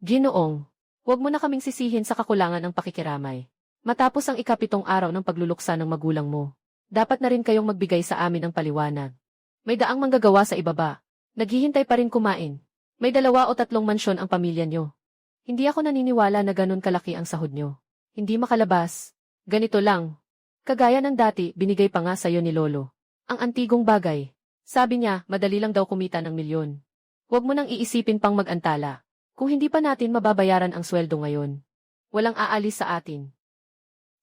Ginoong, huwag mo na kaming sisihin sa kakulangan ng pakikiramay. Matapos ang ika-7 araw ng pagluluksa ng magulang mo, dapat na rin kayong magbigay sa amin ng paliwanag. May daang manggagawa sa ibaba. Naghihintay pa rin kumain. May 2 o 3 mansyon ang pamilya nyo. Hindi ako naniniwala na ganun kalaki ang sahod nyo. Hindi makalabas. Ganito lang. Kagaya ng dati, binigay pa nga sa'yo ni Lolo. Ang antigong bagay. Sabi niya, madali lang daw kumita ng milyon. Huwag mo nang iisipin pang mag-antala. Kung hindi pa natin mababayaran ang sweldo ngayon, walang aalis sa atin.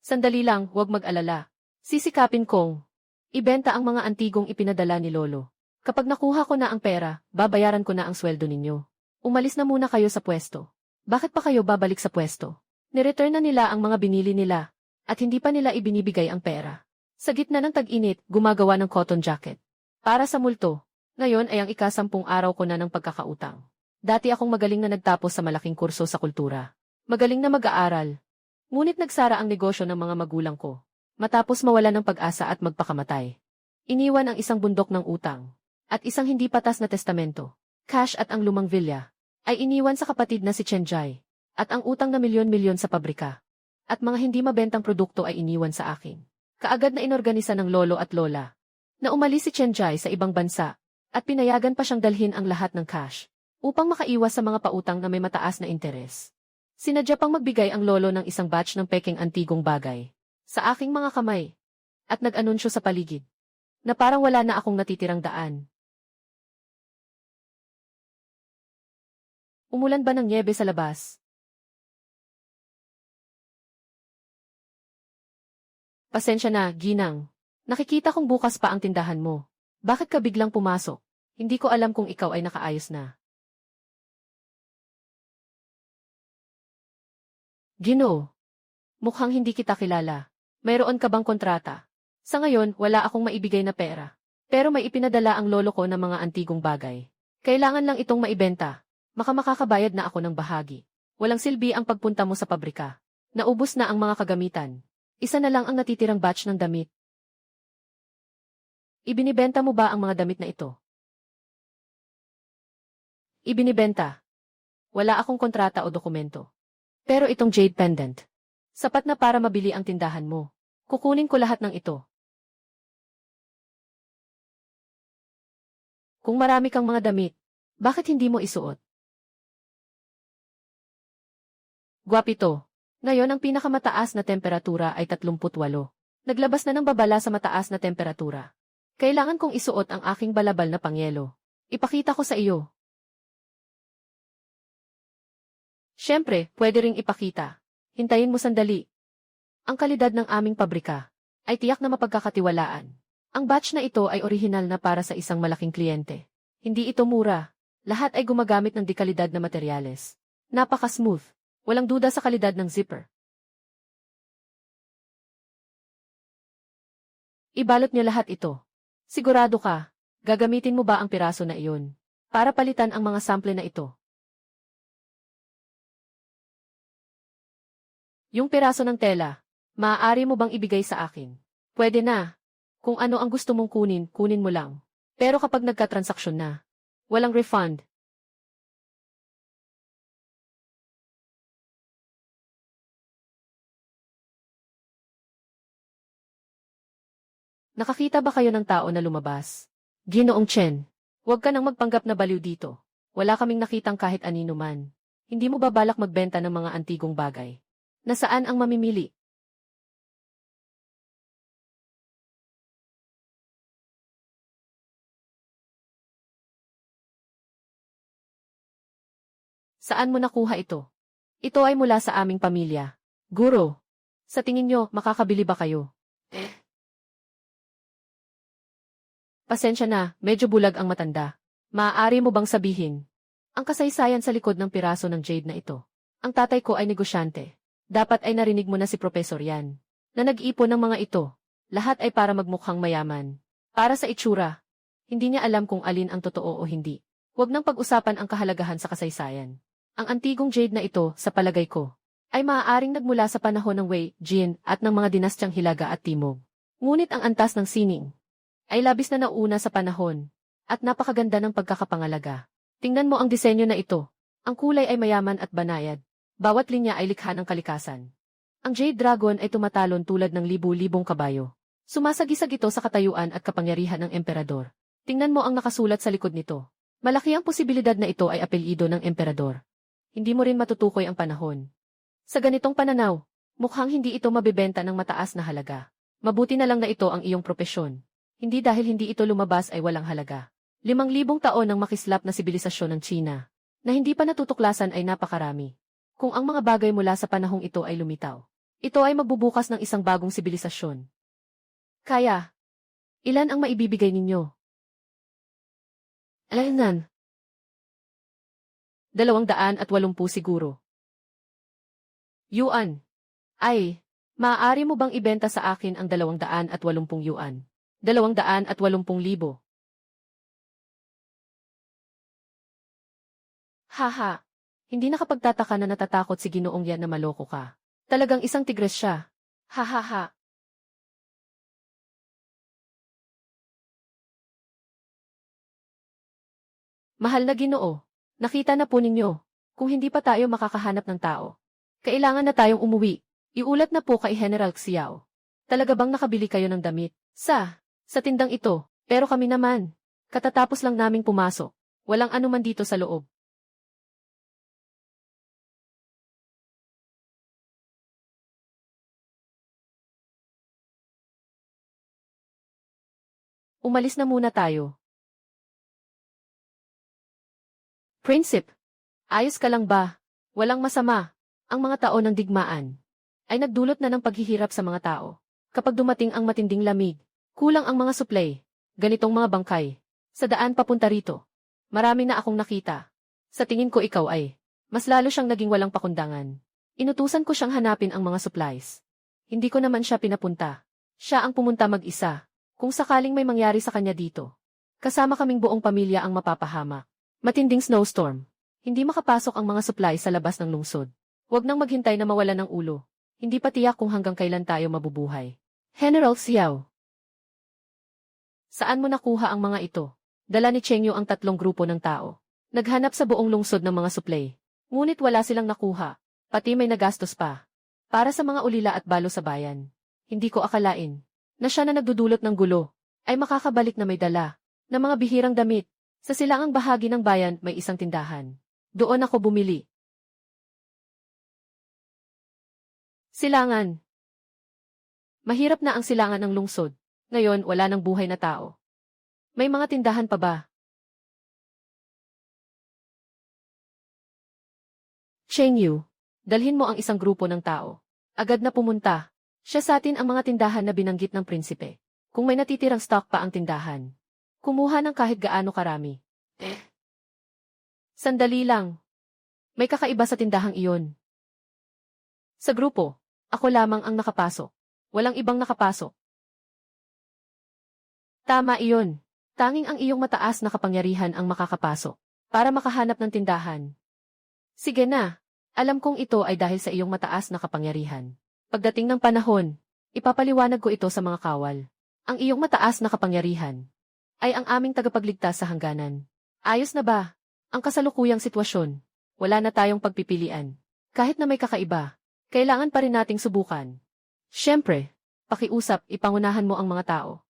Sandali lang, huwag mag-alala. Sisikapin kong ibenta ang mga antigong ipinadala ni Lolo. Kapag nakuha ko na ang pera, babayaran ko na ang sweldo ninyo. Umalis na muna kayo sa pwesto. Bakit pa kayo babalik sa pwesto? Nireturn na nila ang mga binili nila, at hindi pa nila ibinibigay ang pera. Sa gitna ng tag-init, gumagawa ng cotton jacket. Para sa multo, ngayon ay ang ika-10 araw ko na ng pagkakautang. Dati akong magaling na nagtapos sa malaking kurso sa kultura. Magaling na mag-aaral. Ngunit nagsara ang negosyo ng mga magulang ko. Matapos mawala ng pag-asa at magpakamatay. Iniwan ang isang bundok ng utang. At isang hindi patas na testamento. Cash at ang lumang villa. Ay iniwan sa kapatid na si Chenjai. At ang utang na milyon-milyon sa pabrika. At mga hindi mabentang produkto ay iniwan sa akin. Kaagad na inorganisa ng lolo at lola. Na umalis si Chenjai sa ibang bansa. At pinayagan pa siyang dalhin ang lahat ng cash. Upang makaiwas sa mga pautang na may mataas na interes. Sinadya pang magbigay ang lolo ng isang batch ng peking antigong bagay. Sa aking mga kamay. At nag-anunsyo sa paligid. Na parang wala na akong natitirang daan. Umulan ba ng nyebe sa labas? Pasensya na, Ginang. Nakikita kong bukas pa ang tindahan mo. Bakit ka biglang pumasok? Hindi ko alam kung ikaw ay nakaayos na. Ginoo. Mukhang hindi kita kilala. Mayroon ka bang kontrata? Sa ngayon, wala akong maibigay na pera. Pero may ipinadala ang lolo ko ng mga antigong bagay. Kailangan lang itong maibenta. Makakabayad na ako ng bahagi. Walang silbi ang pagpunta mo sa pabrika. Naubos na ang mga kagamitan. Isa na lang ang natitirang batch ng damit. Ibinibenta mo ba ang mga damit na ito? Ibinibenta. Wala akong kontrata o dokumento. Pero itong jade pendant. Sapat na para mabili ang tindahan mo. Kukunin ko lahat ng ito. Kung marami kang mga damit, bakit hindi mo isuot? Gwapito. Ngayon ang pinakamataas na temperatura ay 38. Naglabas na ng babala sa mataas na temperatura. Kailangan kong isuot ang aking balabal na pangyelo. Ipakita ko sa iyo. Siyempre, pwede ring ipakita. Hintayin mo sandali. Ang kalidad ng aming pabrika ay tiyak na mapagkakatiwalaan. Ang batch na ito ay orihinal na para sa isang malaking kliyente. Hindi ito mura. Lahat ay gumagamit ng dekalidad na materyales. Napaka-smooth. Walang duda sa kalidad ng zipper. Ibalot niyo lahat ito. Sigurado ka, gagamitin mo ba ang piraso na iyon para palitan ang mga sample na ito? Yung piraso ng tela, maaari mo bang ibigay sa akin? Pwede na. Kung ano ang gusto mong kunin, kunin mo lang. Pero kapag nagka-transaksyon na, walang refund. Nakakita ba kayo ng tao na lumabas? Ginoong Chen, huwag ka nang magpanggap na baliw dito. Wala kaming nakitang kahit anino man. Hindi mo ba balak magbenta ng mga antigong bagay? Nasaan ang mamimili? Saan mo nakuha ito? Ito ay mula sa aming pamilya. Guro, sa tingin nyo, makakabili ba kayo? Pasensya na, medyo bulag ang matanda. Maaari mo bang sabihin ang kasaysayan sa likod ng piraso ng jade na ito? Ang tatay ko ay negosyante. Dapat ay narinig mo na si Professor Yan, na nag-ipon ng mga ito. Lahat ay para magmukhang mayaman. Para sa itsura. Hindi niya alam kung alin ang totoo o hindi. Huwag nang pag-usapan ang kahalagahan sa kasaysayan. Ang antigong jade na ito, sa palagay ko, ay maaaring nagmula sa panahon ng Wei, Jin, at ng mga dinastyang Hilaga at Timog. Ngunit ang antas ng sining ay labis na nauna sa panahon, at napakaganda ng pagkakapangalaga. Tingnan mo ang disenyo na ito. Ang kulay ay mayaman at banayad. Bawat linya ay likha ng kalikasan. Ang Jade Dragon ay tumatalon tulad ng libu-libong kabayo. Sumasagisag ito sa katayuan at kapangyarihan ng emperador. Tingnan mo ang nakasulat sa likod nito. Malaki ang posibilidad na ito ay apelyido ng emperador. Hindi mo rin matutukoy ang panahon. Sa ganitong pananaw, mukhang hindi ito mabebenta ng mataas na halaga. Mabuti na lang na ito ang iyong propesyon. Hindi dahil hindi ito lumabas ay walang halaga. 5,000 taon ng makislap na sibilisasyon ng China, na hindi pa natutuklasan ay napakarami. Kung ang mga bagay mula sa panahong ito ay lumitaw, ito ay magbubukas ng isang bagong sibilisasyon. Kaya, ilan ang maibibigay ninyo? Alainan. 280 siguro. Yuan. Ay, maaari mo bang ibenta sa akin ang 280 yuan? 280,000. Haha. Hindi nakapagtataka na natatakot si Ginoong yan na maloko ka. Talagang isang tigres siya. Hahaha. Mahal na Ginoo, nakita na po ninyo, kung hindi pa tayo makakahanap ng tao. Kailangan na tayong umuwi. Iulat na po kay General Xiao. Talaga bang nakabili kayo ng damit? Sa tindang ito, pero kami naman. Katatapos lang naming pumasok. Walang anuman dito sa loob. Umalis na muna tayo. Prinsip, ayos ka lang ba? Walang masama. Ang mga taon ng digmaan ay nagdulot na ng paghihirap sa mga tao. Kapag dumating ang matinding lamig, kulang ang mga supply, ganitong mga bangkay, sa daan papunta rito. Marami na akong nakita. Sa tingin ko ikaw ay, mas lalo siyang naging walang pakundangan. Inutusan ko siyang hanapin ang mga supplies. Hindi ko naman siya pinapunta. Siya ang pumunta mag-isa. Kung sakaling may mangyari sa kanya dito, kasama kaming buong pamilya ang mapapahamak. Matinding snowstorm. Hindi makapasok ang mga supply sa labas ng lungsod. Huwag nang maghintay na mawalan ng ulo. Hindi pa tiyak kung hanggang kailan tayo mabubuhay. General Xiao. Saan mo nakuha ang mga ito? Dala ni Cheng Yu ang 3 grupo ng tao. Naghanap sa buong lungsod ng mga supply. Ngunit wala silang nakuha. Pati may nagastos pa. Para sa mga ulila at balo sa bayan. Hindi ko akalain na siya na nagdudulot ng gulo ay makakabalik na may dala na mga bihirang damit. Sa silangang bahagi ng bayan may isang tindahan. Doon ako bumili. Silangan. Mahirap na ang silangan ng lungsod. Ngayon wala nang buhay na tao. May mga tindahan pa ba? Cheng Yu, dalhin mo ang isang grupo ng tao. Agad na pumunta. Siya sa atin ang mga tindahan na binanggit ng prinsipe. Kung may natitirang stock pa ang tindahan, kumuha ng kahit gaano karami. Sandali lang. May kakaiba sa tindahang iyon. Sa grupo, ako lamang ang nakapasok. Walang ibang nakapasok. Tama iyon. Tanging ang iyong mataas na kapangyarihan ang makakapasok para makahanap ng tindahan. Sige na. Alam kong ito ay dahil sa iyong mataas na kapangyarihan. Pagdating ng panahon, ipapaliwanag ko ito sa mga kawal. Ang iyong mataas na kapangyarihan ay ang aming tagapagligtas sa hangganan. Ayos na ba? Ang kasalukuyang sitwasyon. Wala na tayong pagpipilian. Kahit na may kakaiba, kailangan pa rin nating subukan. Siyempre, pakiusap, ipangunahan mo ang mga tao.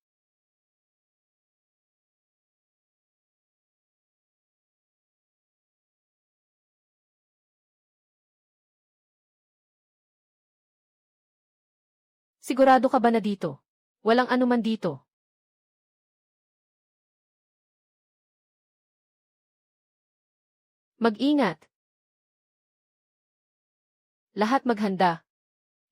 Sigurado ka ba na dito? Walang anuman dito. Mag-ingat. Lahat maghanda.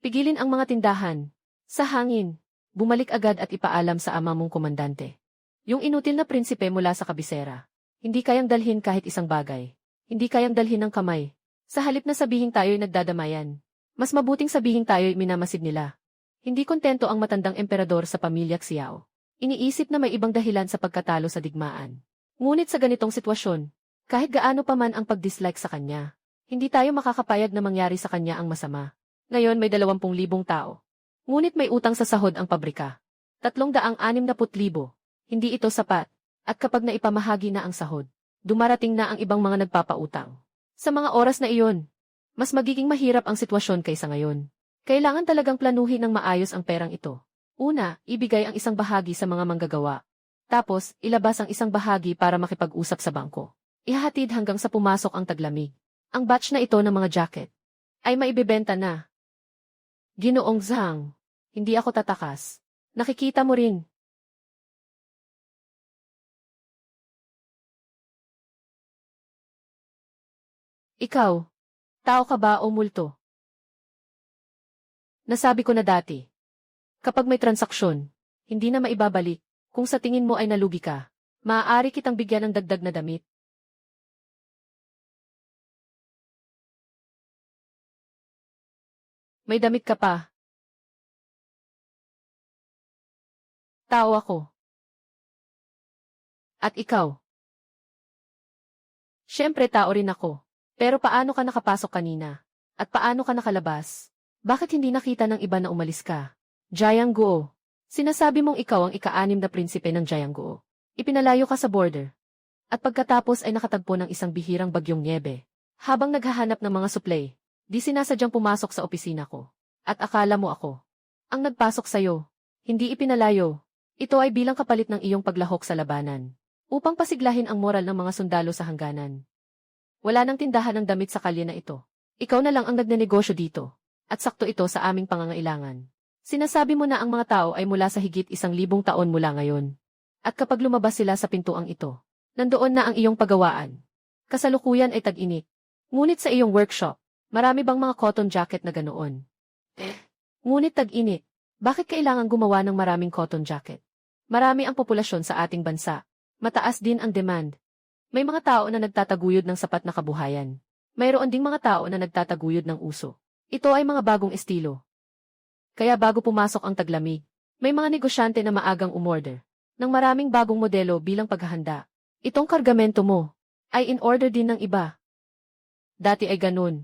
Pigilin ang mga tindahan. Sa hangin, bumalik agad at ipaalam sa ama mong komandante. Yung inutil na prinsipe mula sa kabisera. Hindi kayang dalhin kahit isang bagay. Hindi kayang dalhin ng kamay. Sa halip na sabihin tayo'y nagdadamayan, mas mabuting sabihin tayo'y minamasid nila. Hindi kontento ang matandang emperador sa pamilya Xiao. Iniisip na may ibang dahilan sa pagkatalo sa digmaan. Ngunit sa ganitong sitwasyon, kahit gaano pa man ang pag-dislike sa kanya, hindi tayo makakapayag na mangyari sa kanya ang masama. Ngayon may 20,000 tao. Ngunit may utang sa sahod ang pabrika. 360,000. Hindi ito sapat. At kapag naipamahagi na ang sahod, dumarating na ang ibang mga nagpapautang. Sa mga oras na iyon, mas magiging mahirap ang sitwasyon kaysa ngayon. Kailangan talagang planuhin ng maayos ang perang ito. Una, ibigay ang isang bahagi sa mga manggagawa. Tapos, ilabas ang isang bahagi para makipag-usap sa bangko. Ihahatid hanggang sa pumasok ang taglamig. Ang batch na ito ng mga jacket ay maibebenta na. Ginoong Zhang, hindi ako tatakas. Nakikita mo rin. Ikaw, tao ka ba o multo? Nasabi ko na dati. Kapag may transaksyon, hindi na maibabalik. Kung sa tingin mo ay nalugi ka, maaari kitang bigyan ng dagdag na damit. May damit ka pa. Tao ako. At ikaw? Siyempre tao rin ako. Pero paano ka nakapasok kanina? At paano ka nakalabas? Bakit hindi nakita ng iba na umalis ka? Jiangguo. Sinasabi mong ikaw ang ika-6 na prinsipe ng Jiangguo. Ipinalayo ka sa border. At pagkatapos ay nakatagpo ng isang bihirang bagyong niebe. Habang naghahanap ng mga suplay, di sinasadyang pumasok sa opisina ko. At akala mo ako ang nagpasok sa'yo. Hindi ipinalayo. Ito ay bilang kapalit ng iyong paglahok sa labanan. Upang pasiglahin ang moral ng mga sundalo sa hangganan. Wala nang tindahan ng damit sa kalye na ito. Ikaw na lang ang nagnenegosyo dito. At sakto ito sa aming pangangailangan. Sinasabi mo na ang mga tao ay mula sa higit 1,000 taon mula ngayon. At kapag lumabas sila sa pintuang ito, nandoon na ang iyong pagawaan. Kasalukuyan ay tag-init. Ngunit sa iyong workshop, marami bang mga cotton jacket na ganoon? Ngunit tag-init, bakit kailangan gumawa ng maraming cotton jacket? Marami ang populasyon sa ating bansa. Mataas din ang demand. May mga tao na nagtataguyod ng sapat na kabuhayan. Mayroon ding mga tao na nagtataguyod ng uso. Ito ay mga bagong estilo. Kaya bago pumasok ang taglamig, may mga negosyante na maagang umorder ng maraming bagong modelo bilang paghahanda. Itong kargamento mo ay in order din ng iba. Dati ay ganun.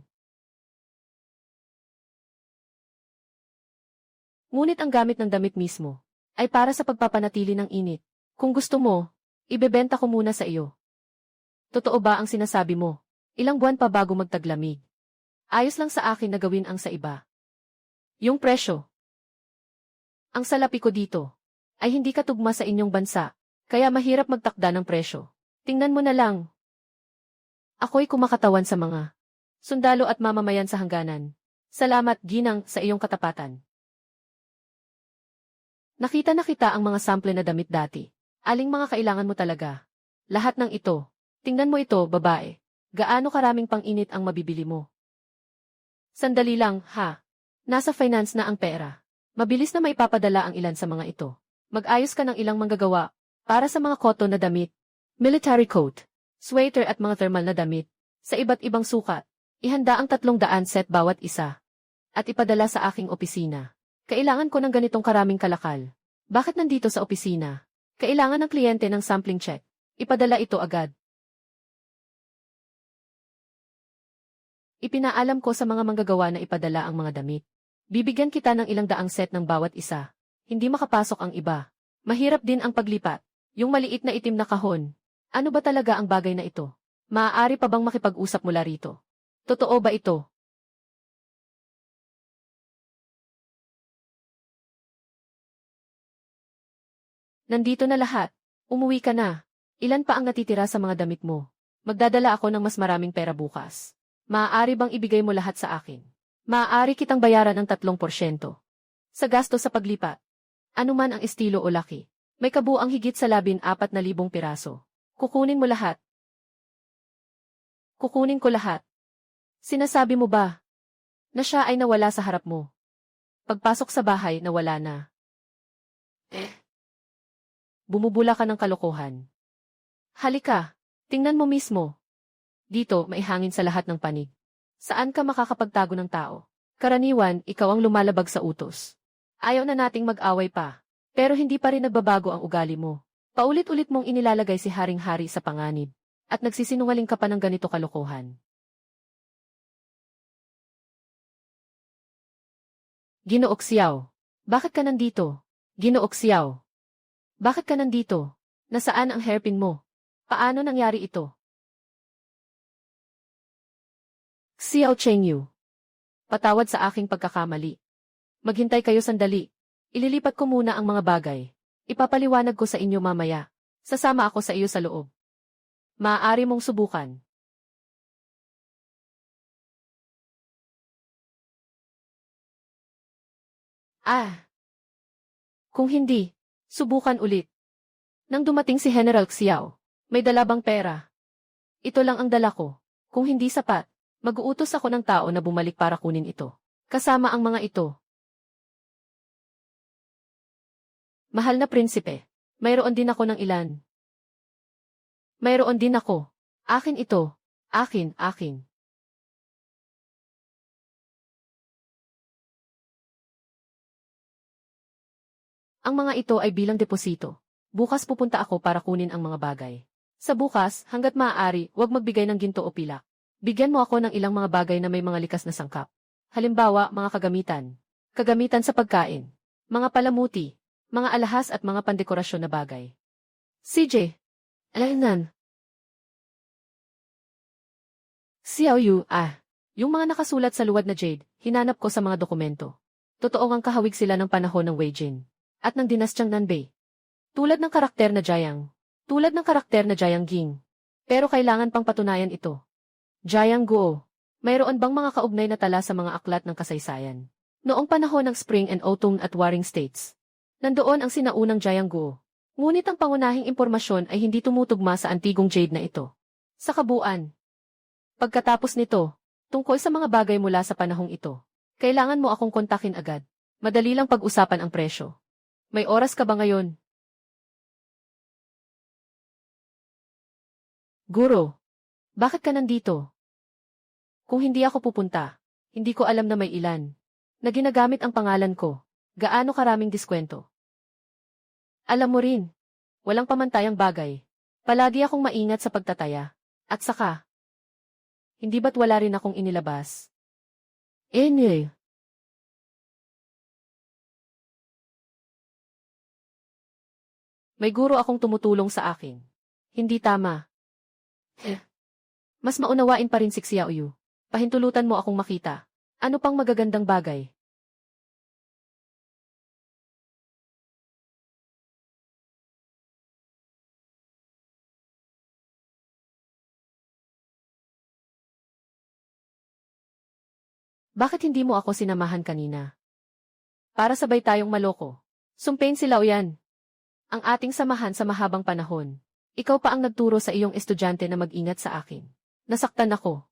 Ngunit ang gamit ng damit mismo ay para sa pagpapanatili ng init. Kung gusto mo, ibebenta ko muna sa iyo. Totoo ba ang sinasabi mo? Ilang buwan pa bago magtaglamig? Ayos lang sa akin na gawin ang sa iba. Yung presyo. Ang salapi ko dito ay hindi katugma sa inyong bansa, kaya mahirap magtakda ng presyo. Tingnan mo na lang. Ako'y kumakatawan sa mga sundalo at mamamayan sa hangganan. Salamat, Ginang, sa iyong katapatan. Nakita na kita ang mga sample na damit dati. Aling mga kailangan mo talaga? Lahat ng ito. Tingnan mo ito, babae. Gaano karaming pang-init ang mabibili mo? Sandali lang, ha? Nasa finance na ang pera. Mabilis na maipapadala ang ilan sa mga ito. Mag-ayos ka ng ilang manggagawa para sa mga cotton na damit, military coat, sweater at mga thermal na damit. Sa iba't ibang sukat, ihanda ang 300 set bawat isa. At ipadala sa aking opisina. Kailangan ko ng ganitong karaming kalakal. Bakit nandito sa opisina? Kailangan ng kliyente ng sampling check. Ipadala ito agad. Ipinaalam ko sa mga manggagawa na ipadala ang mga damit. Bibigyan kita ng ilang daang set ng bawat isa. Hindi makapasok ang iba. Mahirap din ang paglipat. Yung maliit na itim na kahon. Ano ba talaga ang bagay na ito? Maaari pa bang makipag-usap mula rito? Totoo ba ito? Nandito na lahat. Umuwi ka na. Ilan pa ang natitira sa mga damit mo? Magdadala ako ng mas maraming pera bukas. Maaari bang ibigay mo lahat sa akin? Maaari kitang bayaran ng 3% sa gasto sa paglipat. Ano man ang estilo o laki. May kabuang higit sa 14,000 piraso. Kukunin mo lahat. Kukunin ko lahat. Sinasabi mo ba na siya ay nawala sa harap mo? Pagpasok sa bahay, nawala na. Bumubula ka ng kalokohan. Halika, tingnan mo mismo. Dito, may hangin sa lahat ng panig. Saan ka makakapagtago ng tao? Karaniwan, ikaw ang lumalabag sa utos. Ayaw na nating mag-away pa. Pero hindi pa rin nagbabago ang ugali mo. Paulit-ulit mong inilalagay si Haring-Hari sa panganib. At nagsisinungaling ka pa ng ganito kalokohan. Ginoong Xiao. Bakit ka nandito? Ginoong Xiao. Bakit ka nandito? Nasaan ang hairpin mo? Paano nangyari ito? Xiao Chengyu. Patawad sa aking pagkakamali. Maghintay kayo sandali. Ililipat ko muna ang mga bagay. Ipapaliwanag ko sa inyo mamaya. Sasama ako sa iyo sa loob. Maaari mong subukan. Kung hindi, subukan ulit. Nang dumating si General Xiao, may dala bang pera? Ito lang ang dala ko. Kung hindi sapat, mag-uutos ako ng tao na bumalik para kunin ito. Kasama ang mga ito. Mahal na prinsipe, mayroon din ako ng ilan. Mayroon din ako. Akin ito. Akin. Ang mga ito ay bilang deposito. Bukas pupunta ako para kunin ang mga bagay. Sa bukas, hanggat maaari, huwag magbigay ng ginto o pilak. Bigyan mo ako ng ilang mga bagay na may mga likas na sangkap. Halimbawa, mga kagamitan. Kagamitan sa pagkain. Mga palamuti. Mga alahas at mga pandekorasyon na bagay. CJ. Alainan. Xiao Yu, yung mga nakasulat sa luwad na jade, hinanap ko sa mga dokumento. Totoo ngang kahawig sila ng panahon ng Wei Jin at ng dinastyang Nanbei. Tulad ng karakter na Jiang. Tulad ng karakter na Jiang Ging. Pero kailangan pang patunayan ito. Jiang Guo. Mayroon bang mga kaugnay na tala sa mga aklat ng kasaysayan? Noong panahon ng Spring and Autumn at Warring States. Nandoon ang sinaunang Jiang Guo. Ngunit ang pangunahing impormasyon ay hindi tumutugma sa antigong jade na ito. Sa kabuuan. Pagkatapos nito, tungkol sa mga bagay mula sa panahong ito, kailangan mo akong kontakin agad. Madali lang pag-usapan ang presyo. May oras ka ba ngayon? Guro, bakit ka nandito? Kung hindi ako pupunta, hindi ko alam na may ilan na ginagamit ang pangalan ko. Gaano karaming diskwento? Alam mo rin, walang pamantayang bagay. Palagi akong maingat sa pagtataya. At saka, hindi ba't wala rin akong inilabas? May guro akong tumutulong sa akin. Hindi tama. Mas maunawain pa rin si Xiao Yu. Pahintulutan mo akong makita. Ano pang magagandang bagay? Bakit hindi mo ako sinamahan kanina? Para sabay tayong maloko. Sumpain si Laoyan. Ang ating samahan sa mahabang panahon. Ikaw pa ang nagturo sa iyong estudyante na mag-ingat sa akin. Nasaktan ako.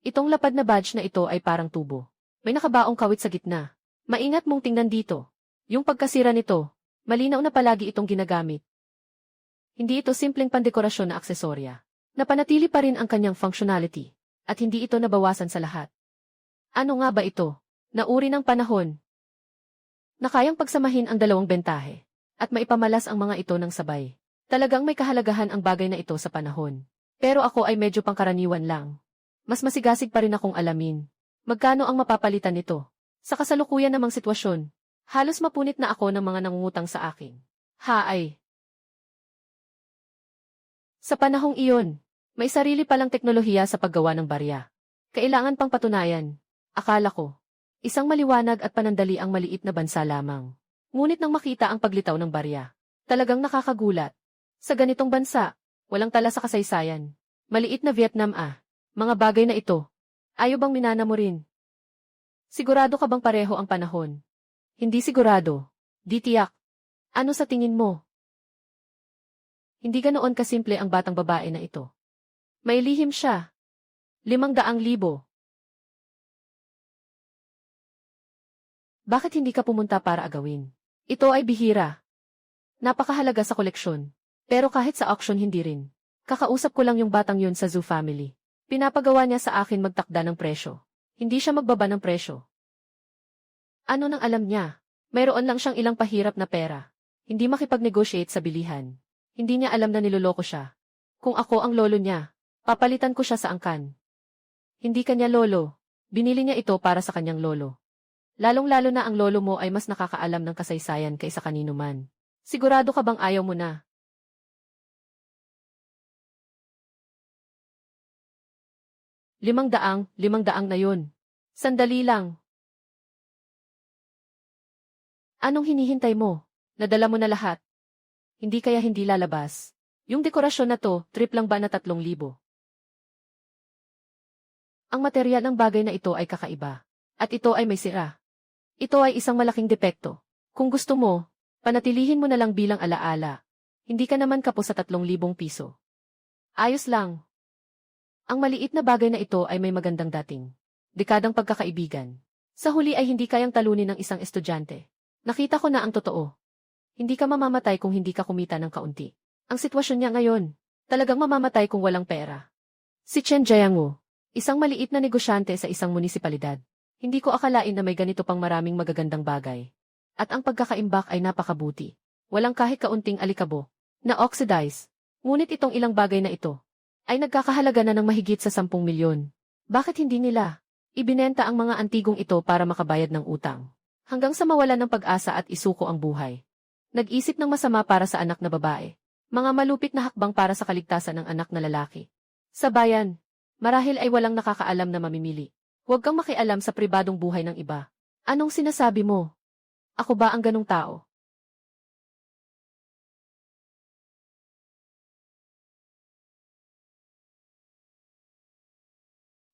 Itong lapad na badge na ito ay parang tubo. May nakabaong kawit sa gitna. Maingat mong tingnan dito. Yung pagkasira nito, malinaw na palagi itong ginagamit. Hindi ito simpleng pandekorasyon na aksesorya. Napanatili pa rin ang kanyang functionality. At hindi ito nabawasan sa lahat. Ano nga ba ito? Nauri ng panahon. Na kayang pagsamahin ang dalawang bentahe. At maipamalas ang mga ito ng sabay. Talagang may kahalagahan ang bagay na ito sa panahon. Pero ako ay medyo pangkaraniwan lang. Mas masigasig pa rin akong alamin. Magkano ang mapapalitan nito? Sa kasalukuyan namang sitwasyon, halos mapunit na ako ng mga nangungutang sa akin. Sa panahong iyon, may sarili palang teknolohiya sa paggawa ng barya. Kailangan pang patunayan. Akala ko, isang maliwanag at panandali ang maliit na bansa lamang. Ngunit nang makita ang paglitaw ng barya, talagang nakakagulat. Sa ganitong bansa, walang tala sa kasaysayan. Maliit na Vietnam mga bagay na ito. Ayaw bang minana mo rin? Sigurado ka bang pareho ang panahon? Hindi sigurado. Di tiyak. Ano sa tingin mo? Hindi ganoon kasimple ang batang babae na ito. May lihim siya. 500,000. Bakit hindi ka pumunta para agawin? Ito ay bihira. Napakahalaga sa koleksyon. Pero kahit sa auction hindi rin. Kakausap ko lang yung batang yun sa Zoo Family. Pinapagawa niya sa akin magtakda ng presyo. Hindi siya magbaba ng presyo. Ano nang alam niya? Mayroon lang siyang ilang pahirap na pera. Hindi makipag-negotiate sa bilihan. Hindi niya alam na niloloko siya. Kung ako ang lolo niya, papalitan ko siya sa angkan. Hindi kanya lolo. Binili niya ito para sa kanyang lolo. Lalong-lalo na ang lolo mo ay mas nakakaalam ng kasaysayan kaysa kanino man. Sigurado ka bang ayaw mo na? 500 na yun. Sandali lang. Anong hinihintay mo? Nadala mo na lahat. Hindi kaya hindi lalabas. Yung dekorasyon na to, trip lang ba na 3,000? Ang materyal ng bagay na ito ay kakaiba. At ito ay may sira. Ito ay isang malaking depekto. Kung gusto mo, panatilihin mo na lang bilang alaala. Hindi ka naman kapos sa 3,000 piso. Ayos lang. Ang maliit na bagay na ito ay may magandang dating. Dekadang pagkakaibigan. Sa huli ay hindi kayang talunin ng isang estudyante. Nakita ko na ang totoo. Hindi ka mamamatay kung hindi ka kumita ng kaunti. Ang sitwasyon niya ngayon, talagang mamamatay kung walang pera. Si Chen Jiangwu, isang maliit na negosyante sa isang munisipalidad. Hindi ko akalain na may ganito pang maraming magagandang bagay. At ang pagkakaimbak ay napakabuti. Walang kahit kaunting alikabok na oxidize. Ngunit itong ilang bagay na ito ay nagkakahalaga na ng mahigit sa 10 milyon. Bakit hindi nila ibinenta ang mga antigong ito para makabayad ng utang? Hanggang sa mawalan ng pag-asa at isuko ang buhay. Nag-isip ng masama para sa anak na babae. Mga malupit na hakbang para sa kaligtasan ng anak na lalaki. Sa bayan, marahil ay walang nakakaalam na mamimili. Huwag kang makialam sa pribadong buhay ng iba. Anong sinasabi mo? Ako ba ang ganong tao?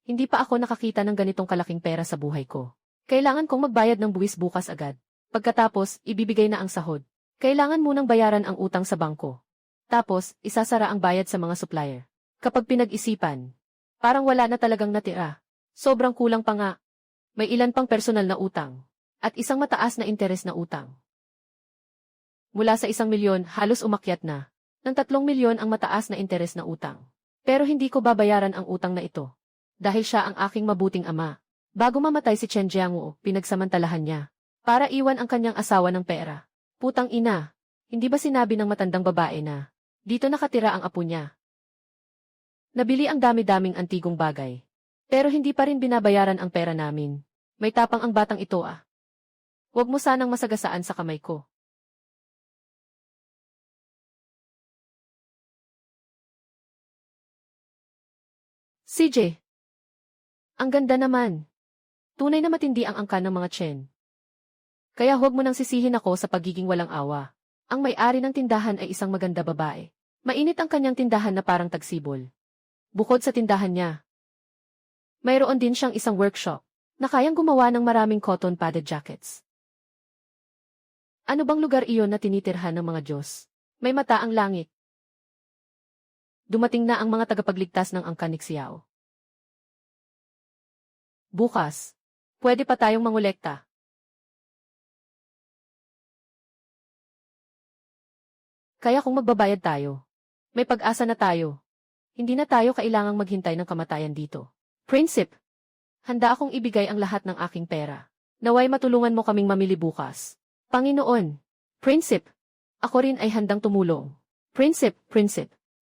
Hindi pa ako nakakita ng ganitong kalaking pera sa buhay ko. Kailangan kong magbayad ng buwis bukas agad. Pagkatapos, ibibigay na ang sahod. Kailangan munang bayaran ang utang sa bangko. Tapos, isasara ang bayad sa mga supplier. Kapag pinag-isipan, parang wala na talagang natira. Sobrang kulang pa nga. May ilan pang personal na utang. At isang mataas na interes na utang. Mula sa 1 milyon, halos umakyat na. Ng 3 milyon ang mataas na interes na utang. Pero hindi ko babayaran ang utang na ito. Dahil siya ang aking mabuting ama. Bago mamatay si Chen Jiangwu, pinagsamantalahan niya. Para iwan ang kanyang asawa ng pera. Putang ina. Hindi ba sinabi ng matandang babae na dito nakatira ang apo niya? Nabili ang dami-daming antigong bagay. Pero hindi pa rin binabayaran ang pera namin. May tapang ang batang ito ah. Huwag mo sanang masagasaan sa kamay ko. CJ. Ang ganda naman. Tunay na matindi ang angkan ng mga Chen. Kaya huwag mo nang sisihin ako sa pagiging walang awa. Ang may-ari ng tindahan ay isang maganda babae. Mainit ang kanyang tindahan na parang tagsibol. Bukod sa tindahan niya, mayroon din siyang isang workshop na kayang gumawa ng maraming cotton padded jackets. Ano bang lugar iyon na tinitirhan ng mga Diyos? May mata ang langit. Dumating na ang mga tagapagligtas ng angkan ni Xiao. Bukas, pwede pa tayong mangolekta. Kaya kung magbabayad tayo, may pag-asa na tayo. Hindi na tayo kailangang maghintay ng kamatayan dito. Prinsip, handa akong ibigay ang lahat ng aking pera. Naway matulungan mo kaming mamili bukas. Panginoon, Prinsip, ako rin ay handang tumulong. Prinsip,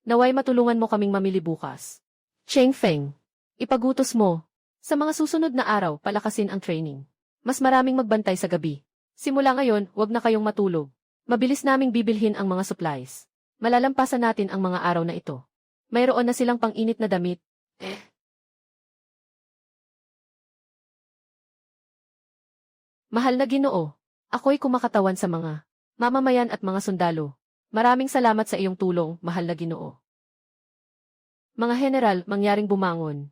naway matulungan mo kaming mamili bukas. Cheng Feng, ipagutos mo. Sa mga susunod na araw, palakasin ang training. Mas maraming magbantay sa gabi. Simula ngayon, huwag na kayong matulog. Mabilis naming bibilhin ang mga supplies. Malalampasan natin ang mga araw na ito. Mayroon na silang pang-init na damit. Mahal na Ginoo, ako'y kumakatawan sa mga mamamayan at mga sundalo. Maraming salamat sa iyong tulong, mahal na Ginoo. Mga general, mangyaring bumangon.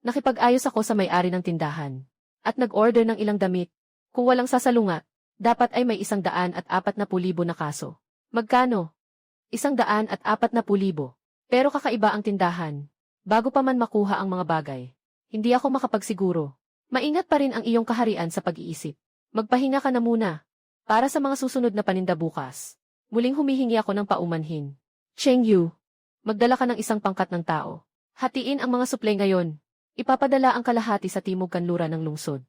Nakipag-ayos ako sa may-ari ng tindahan. At nag-order ng ilang damit. Kung walang sasalungat, dapat ay may 140,000 na kaso. Magkano? 140,000. Pero kakaiba ang tindahan. Bago pa man makuha ang mga bagay, hindi ako makapagsiguro. Maingat pa rin ang iyong kaharian sa pag-iisip. Magpahinga ka na muna. Para sa mga susunod na paninda bukas. Muling humihingi ako ng paumanhin. Cheng Yu, magdala ka ng isang pangkat ng tao. Hatiin ang mga suplay ngayon. Ipapadala ang kalahati sa timog kanluran ng lungsod.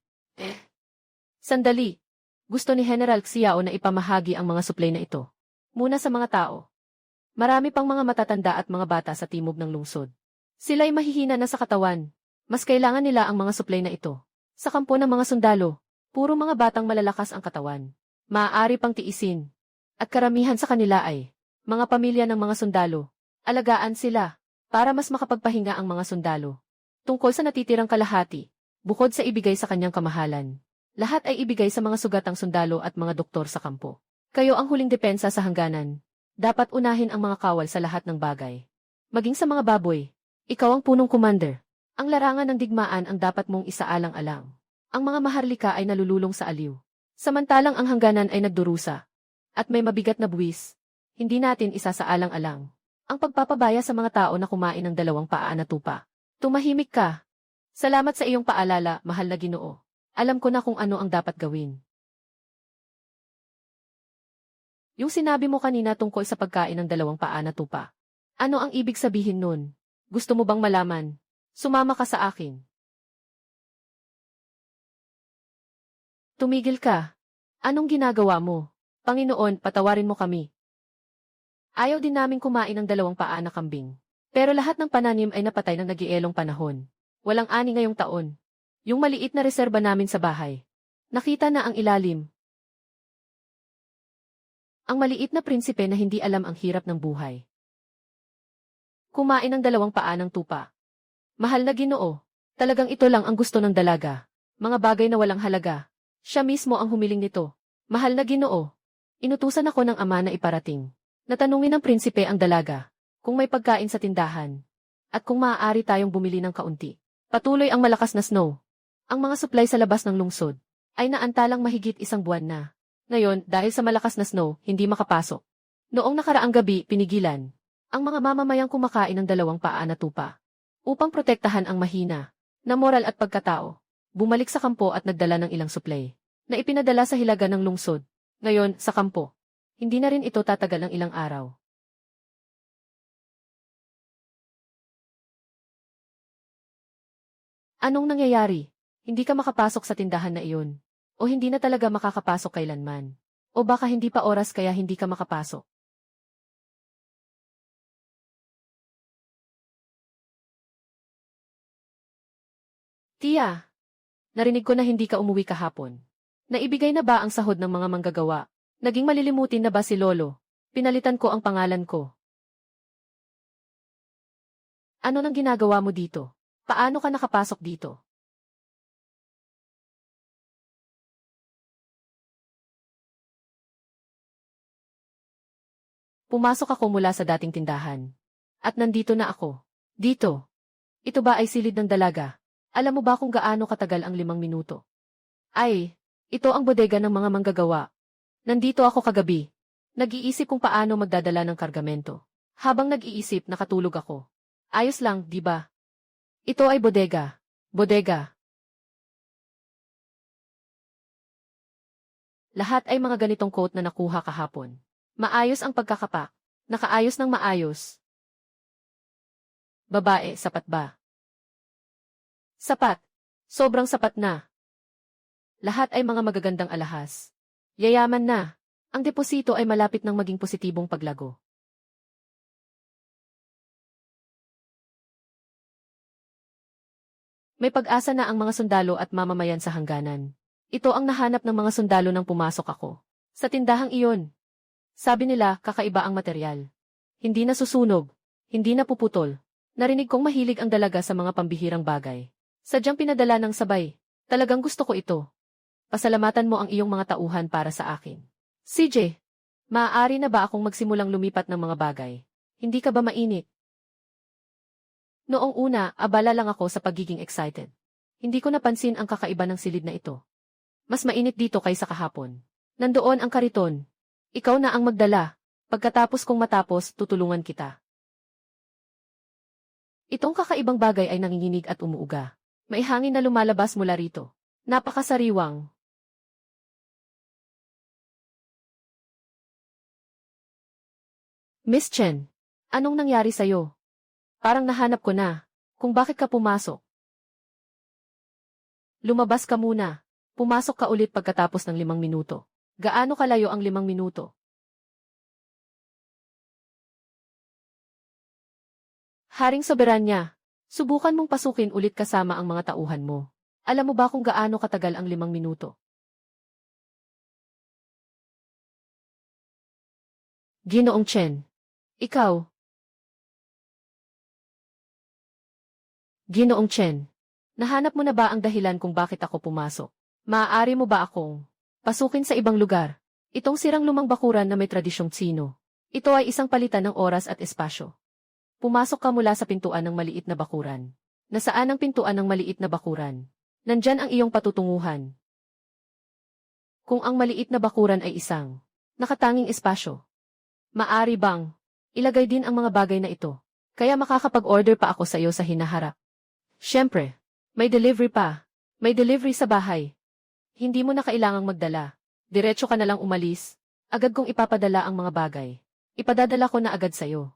Sandali. Gusto ni General Xiao na ipamahagi ang mga suplay na ito. Muna sa mga tao. Marami pang mga matatanda at mga bata sa timog ng lungsod. Sila'y mahihina na sa katawan. Mas kailangan nila ang mga suplay na ito. Sa kampo ng mga sundalo, puro mga batang malalakas ang katawan. Maaari pang tiisin. At karamihan sa kanila ay mga pamilya ng mga sundalo. Alagaan sila para mas makapagpahinga ang mga sundalo. Tungkol sa natitirang kalahati, bukod sa ibigay sa kanyang kamahalan, lahat ay ibigay sa mga sugatang sundalo at mga doktor sa kampo. Kayo ang huling depensa sa hangganan. Dapat unahin ang mga kawal sa lahat ng bagay. Maging sa mga baboy, ikaw ang punong commander. Ang larangan ng digmaan ang dapat mong isaalang-alang. Ang mga maharlika ay nalululong sa aliw. Samantalang ang hangganan ay nagdurusa. At may mabigat na buwis. Hindi natin isasaalang-alang. Ang pagpapabaya sa mga tao na kumain ng 2 paa na tupa. Tumahimik ka. Salamat sa iyong paalala, mahal na Ginoo. Alam ko na kung ano ang dapat gawin. Yung sinabi mo kanina tungkol sa pagkain ng 2 paa na tupa. Ano ang ibig sabihin nun? Gusto mo bang malaman? Sumama ka sa akin. Tumigil ka. Anong ginagawa mo? Panginoon, patawarin mo kami. Ayaw din naming kumain ng 2 paa na kambing. Pero lahat ng pananim ay napatay ng nagielong panahon. Walang ani ngayong taon. Yung maliit na reserba namin sa bahay. Nakita na ang ilalim. Ang maliit na prinsipe na hindi alam ang hirap ng buhay. Kumain ng 2 paa ng tupa. Mahal na Ginoo, talagang ito lang ang gusto ng dalaga. Mga bagay na walang halaga. Siya mismo ang humiling nito. Mahal na Ginoo, inutusan ako ng ama na iparating. Natanungin ng prinsipe ang dalaga, kung may pagkain sa tindahan, at kung maaari tayong bumili ng kaunti. Patuloy ang malakas na snow. Ang mga supply sa labas ng lungsod ay naantalang mahigit 1 buwan na. Ngayon, dahil sa malakas na snow, hindi makapasok. Noong nakaraang gabi, pinigilan ang mga mamamayang kumakain ng 2 paa na tupa. Upang protektahan ang mahina na moral at pagkatao, bumalik sa kampo at nagdala ng ilang supply na ipinadala sa hilaga ng lungsod. Ngayon, sa kampo, hindi na rin ito tatagal ng ilang araw. Anong nangyayari? Hindi ka makapasok sa tindahan na iyon. O hindi na talaga makakapasok kailanman. O baka hindi pa oras kaya hindi ka makapasok. Tia, narinig ko na hindi ka umuwi kahapon. Naibigay na ba ang sahod ng mga manggagawa? Naging malilimutin na ba si Lolo? Pinalitan ko ang pangalan ko. Ano nang ginagawa mo dito? Paano ka nakapasok dito? Pumasok ako mula sa dating tindahan. At nandito na ako. Dito. Ito ba ay silid ng dalaga? Alam mo ba kung gaano katagal ang 5 minuto? Ay, ito ang bodega ng mga manggagawa. Nandito ako kagabi. Nag-iisip kung paano magdadala ng kargamento. Habang nag-iisip, nakatulog ako. Ayos lang, di ba? Ito ay bodega. Bodega. Lahat ay mga ganitong coat na nakuha kahapon. Maayos ang pagkakapak. Nakaayos ng maayos. Babae, sapat ba? Sapat. Sobrang sapat na. Lahat ay mga magagandang alahas. Yayaman na. Ang deposito ay malapit ng maging positibong paglago. May pag-asa na ang mga sundalo at mamamayan sa hangganan. Ito ang nahanap ng mga sundalo nang pumasok ako. Sa tindahang iyon. Sabi nila, kakaiba ang material. Hindi na susunog. Hindi na puputol. Narinig kong mahilig ang dalaga sa mga pambihirang bagay. Sadyang pinadala ng sabay. Talagang gusto ko ito. Pasalamatan mo ang iyong mga tauhan para sa akin. CJ, maaari na ba akong magsimulang lumipat ng mga bagay? Hindi ka ba mainit? Noong una, abala lang ako sa pagiging excited. Hindi ko napansin ang kakaiba ng silid na ito. Mas mainit dito kaysa kahapon. Nandoon ang kariton. Ikaw na ang magdala. Pagkatapos kong matapos, tutulungan kita. Itong kakaibang bagay ay nanginginig at umuuga. May hangin na lumalabas mula rito. Napakasariwang. Miss Chen, anong nangyari sa'yo? Parang nahanap ko na kung bakit ka pumasok. Lumabas ka muna. Pumasok ka ulit pagkatapos ng 5 minuto. Gaano kalayo ang 5 minuto? Haring Soberanya, subukan mong pasukin ulit kasama ang mga tauhan mo. Alam mo ba kung gaano katagal ang 5 minuto? Ginoong Chen. Ikaw. Ginoong Chen, nahanap mo na ba ang dahilan kung bakit ako pumasok? Maaari mo ba akong pasukin sa ibang lugar? Itong sirang lumang bakuran na may tradisyong Tsino. Ito ay isang palitan ng oras at espasyo. Pumasok ka mula sa pintuan ng maliit na bakuran. Nasaan ang pintuan ng maliit na bakuran? Nandyan ang iyong patutunguhan. Kung ang maliit na bakuran ay isang nakatanging espasyo, maari bang ilagay din ang mga bagay na ito? Kaya makakapag-order pa ako sa iyo sa hinaharap. Siyempre, may delivery pa. May delivery sa bahay. Hindi mo na kailangang magdala. Diretso ka na lang umalis. Agad kong ipapadala ang mga bagay. Ipadadala ko na agad sa iyo.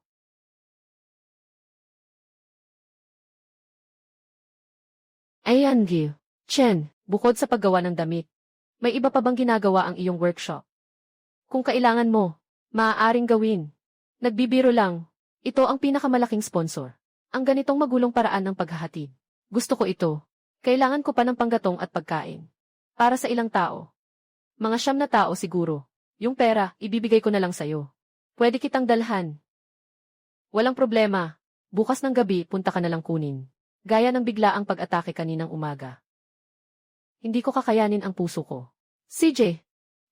Ayan, Gil. Chen, bukod sa paggawa ng damit, may iba pa bang ginagawa ang iyong workshop? Kung kailangan mo, maaaring gawin. Nagbibiro lang. Ito ang pinakamalaking sponsor. Ang ganitong magulong paraan ng paghahatid. Gusto ko ito. Kailangan ko pa ng panggatong at pagkain. Para sa ilang tao. Mga 9 na tao siguro. Yung pera, ibibigay ko na lang sa'yo. Pwede kitang dalhan. Walang problema. Bukas ng gabi, punta ka na lang kunin. Gaya ng biglaang pag-atake kaninang umaga. Hindi ko kakayanin ang puso ko. CJ.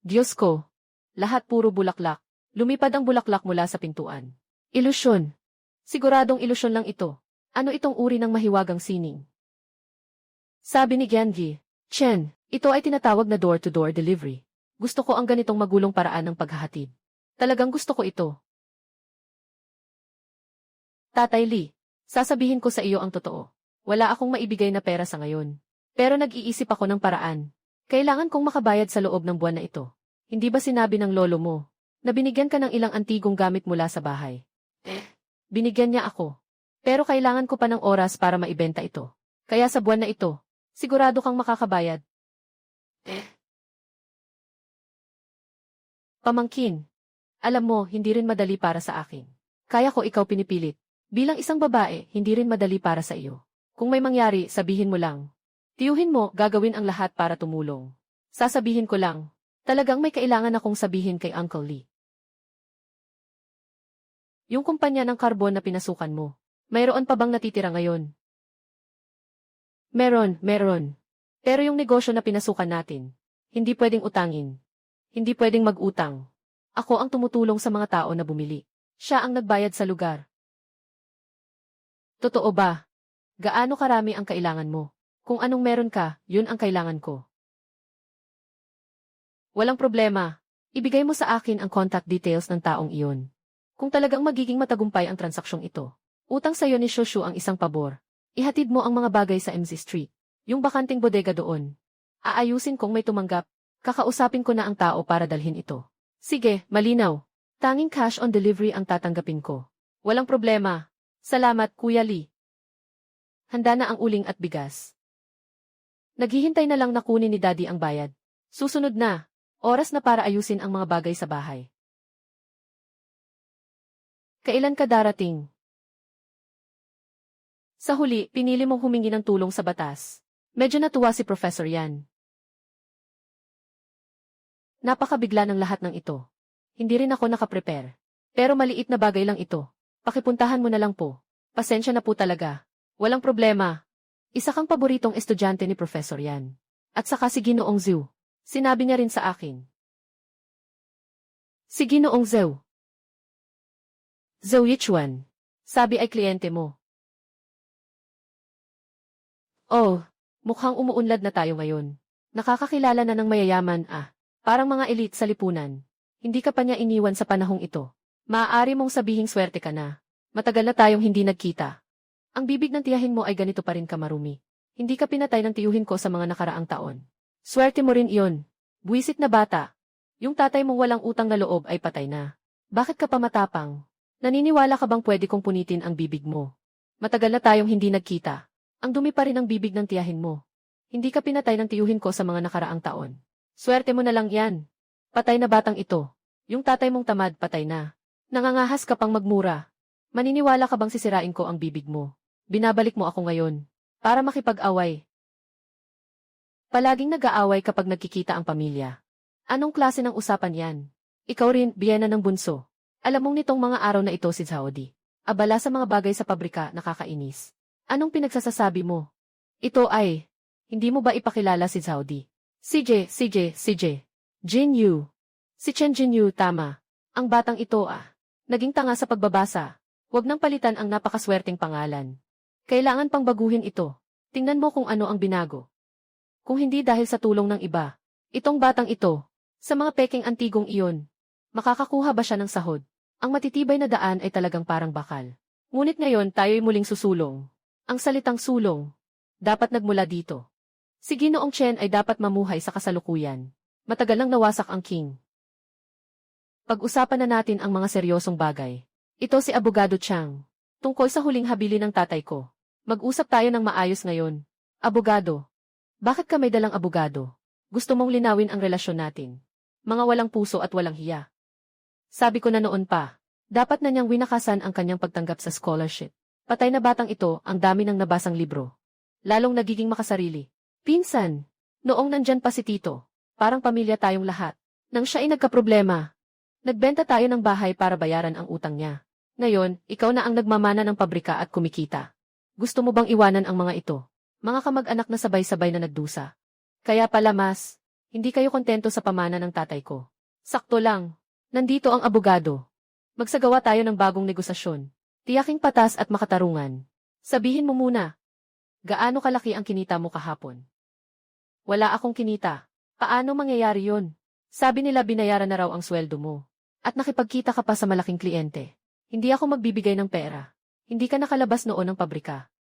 Diyos ko. Lahat puro bulaklak. Lumipad ang bulaklak mula sa pintuan. Ilusyon. Siguradong ilusyon lang ito. Ano itong uri ng mahiwagang sining? Sabi ni Genji, Chen, ito ay tinatawag na door-to-door delivery. Gusto ko ang ganitong magulong paraan ng paghahatid. Talagang gusto ko ito. Tatay Lee, sasabihin ko sa iyo ang totoo. Wala akong maibigay na pera sa ngayon. Pero nag-iisip ako ng paraan. Kailangan kong makabayad sa loob ng buwan na ito. Hindi ba sinabi ng lolo mo na binigyan ka ng ilang antigong gamit mula sa bahay? Binigyan niya ako. Pero kailangan ko pa ng oras para maibenta ito. Kaya sa buwan na ito, sigurado kang makakabayad. Pamangkin. Alam mo, hindi rin madali para sa akin. Kaya ko ikaw pinipilit. Bilang isang babae, hindi rin madali para sa iyo. Kung may mangyari, sabihin mo lang. Tiyuhin mo, gagawin ang lahat para tumulong. Sasabihin ko lang. Talagang may kailangan akong sabihin kay Uncle Lee. Yung kumpanya ng karbon na pinasukan mo, mayroon pa bang natitira ngayon? Meron. Pero yung negosyo na pinasukan natin, hindi pwedeng utangin. Hindi pwedeng mag-utang. Ako ang tumutulong sa mga tao na bumili. Siya ang nagbayad sa lugar. Totoo ba? Gaano karami ang kailangan mo? Kung anong meron ka, yun ang kailangan ko. Walang problema. Ibigay mo sa akin ang contact details ng taong iyon. Kung talagang magiging matagumpay ang transaksyong ito, utang sa'yo ni Shoshu ang isang pabor. Ihatid mo ang mga bagay sa MZ Street. Yung bakanting bodega doon. Aayusin kong may tumanggap. Kakausapin ko na ang tao para dalhin ito. Sige, malinaw. Tanging cash on delivery ang tatanggapin ko. Walang problema. Salamat, Kuya Lee. Handa na ang uling at bigas. Naghihintay na lang na kunin ni Daddy ang bayad. Susunod na. Oras na para ayusin ang mga bagay sa bahay. Kailan ka darating? Sa huli, pinili mong humingi ng tulong sa batas. Medyo natuwa si Professor Yan. Napakabigla ng lahat ng ito. Hindi rin ako nakaprepare. Pero maliit na bagay lang ito. Pakipuntahan mo na lang po. Pasensya na po talaga. Walang problema. Isa kang paboritong estudyante ni Professor Yan. At saka si Ginoong Zhu. Sinabi niya rin sa akin. Si Ginoong Zhu. Zhou Yichuan. Sabi ay kliyente mo. Oh, mukhang umuunlad na tayo ngayon. Nakakakilala na ng mayayaman parang mga elite sa lipunan. Hindi ka pa niya iniwan sa panahong ito. Maaari mong sabihing swerte ka na. Matagal na tayong hindi nagkita. Ang bibig ng tiyahin mo ay ganito pa rin kamarumi. Hindi ka pinatay ng tiyuhin ko sa mga nakaraang taon. Swerte mo rin iyon. Buwisit na bata. Yung tatay mong walang utang na loob ay patay na. Bakit ka pa matapang? Naniniwala ka bang pwede kong punitin ang bibig mo? Matagal na tayong hindi nagkita. Ang dumi pa rin ang bibig ng tiyahin mo. Hindi ka pinatay ng tiyuhin ko sa mga nakaraang taon. Swerte mo na lang yan. Patay na batang ito. Yung tatay mong tamad patay na. Nangangahas ka pang magmura. Maniniwala ka bang sisirain ko ang bibig mo? Binabalik mo ako ngayon. Para makipag-away. Palaging nag-aaway kapag nagkikita ang pamilya. Anong klase ng usapan yan? Ikaw rin, biyena ng bunso. Alam mong nitong mga araw na ito si Zaodi. Abala sa mga bagay sa pabrika, nakakainis. Anong pinagsasasabi mo? Ito ay, hindi mo ba ipakilala si Saudi? CJ. Jin Yu. Si Chen Jin Yu, tama. Ang batang ito naging tanga sa pagbabasa. Huwag nang palitan ang napakaswerteng pangalan. Kailangan pang baguhin ito. Tingnan mo kung ano ang binago. Kung hindi dahil sa tulong ng iba, itong batang ito, sa mga peking antigong iyon, makakakuha ba siya ng sahod? Ang matitibay na daan ay talagang parang bakal. Ngunit ngayon tayo'y muling susulong. Ang salitang sulong, dapat nagmula dito. Si Ginoong Chen ay dapat mamuhay sa kasalukuyan. Matagal nang nawasak ang king. Pag-usapan na natin ang mga seryosong bagay. Ito si Abogado Chang. Tungkol sa huling habili ng tatay ko. Mag-usap tayo ng maayos ngayon. Abogado. Bakit ka may dalang abogado? Gusto mong linawin ang relasyon natin. Mga walang puso at walang hiya. Sabi ko na noon pa, dapat na niyang winakasan ang kanyang pagtanggap sa scholarship. Patay na batang ito, ang dami ng nabasang libro. Lalong nagiging makasarili. Pinsan, noong nandyan pa si Tito, parang pamilya tayong lahat. Nang siya ay nagkaproblema, nagbenta tayo ng bahay para bayaran ang utang niya. Ngayon, ikaw na ang nagmamana ng pabrika at kumikita. Gusto mo bang iwanan ang mga ito? Mga kamag-anak na sabay-sabay na nagdusa. Kaya pala mas, hindi kayo kontento sa pamana ng tatay ko. Sakto lang, nandito ang abogado. Magsagawa tayo ng bagong negosasyon. Tiyaking patas at makatarungan. Sabihin mo muna, gaano kalaki ang kinita mo kahapon? Wala akong kinita. Paano mangyayari yon? Sabi nila binayaran na raw ang sweldo mo. At nakipagkita ka pa sa malaking kliyente. Hindi ako magbibigay ng pera. Hindi ka nakalabas noon ng pabrika.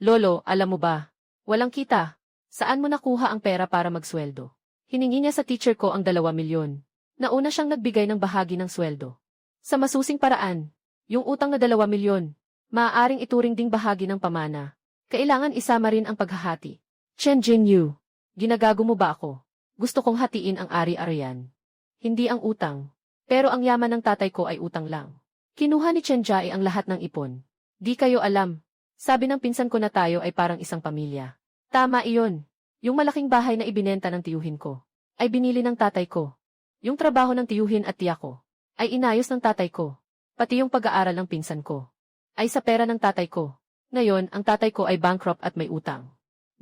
Lolo, alam mo ba? Walang kita. Saan mo nakuha ang pera para magsweldo? Hiningi niya sa teacher ko ang 2 milyon. Nauna siyang nagbigay ng bahagi ng sweldo. Sa masusing paraan, yung utang na 2 milyon, maaaring ituring ding bahagi ng pamana. Kailangan isama rin ang paghahati. Chen Jin Yu, ginagago mo ba ako? Gusto kong hatiin ang ari-arian. Hindi ang utang. Pero ang yaman ng tatay ko ay utang lang. Kinuha ni Chen Jai ang lahat ng ipon. Di kayo alam. Sabi ng pinsan ko na tayo ay parang isang pamilya. Tama iyon. Yung malaking bahay na ibinenta ng tiyuhin ko, ay binili ng tatay ko. Yung trabaho ng tiyuhin at tiya ko, ay inayos ng tatay ko. Pati yung pag-aaral ng pinsan ko, ay sa pera ng tatay ko. Ngayon, ang tatay ko ay bankrupt at may utang.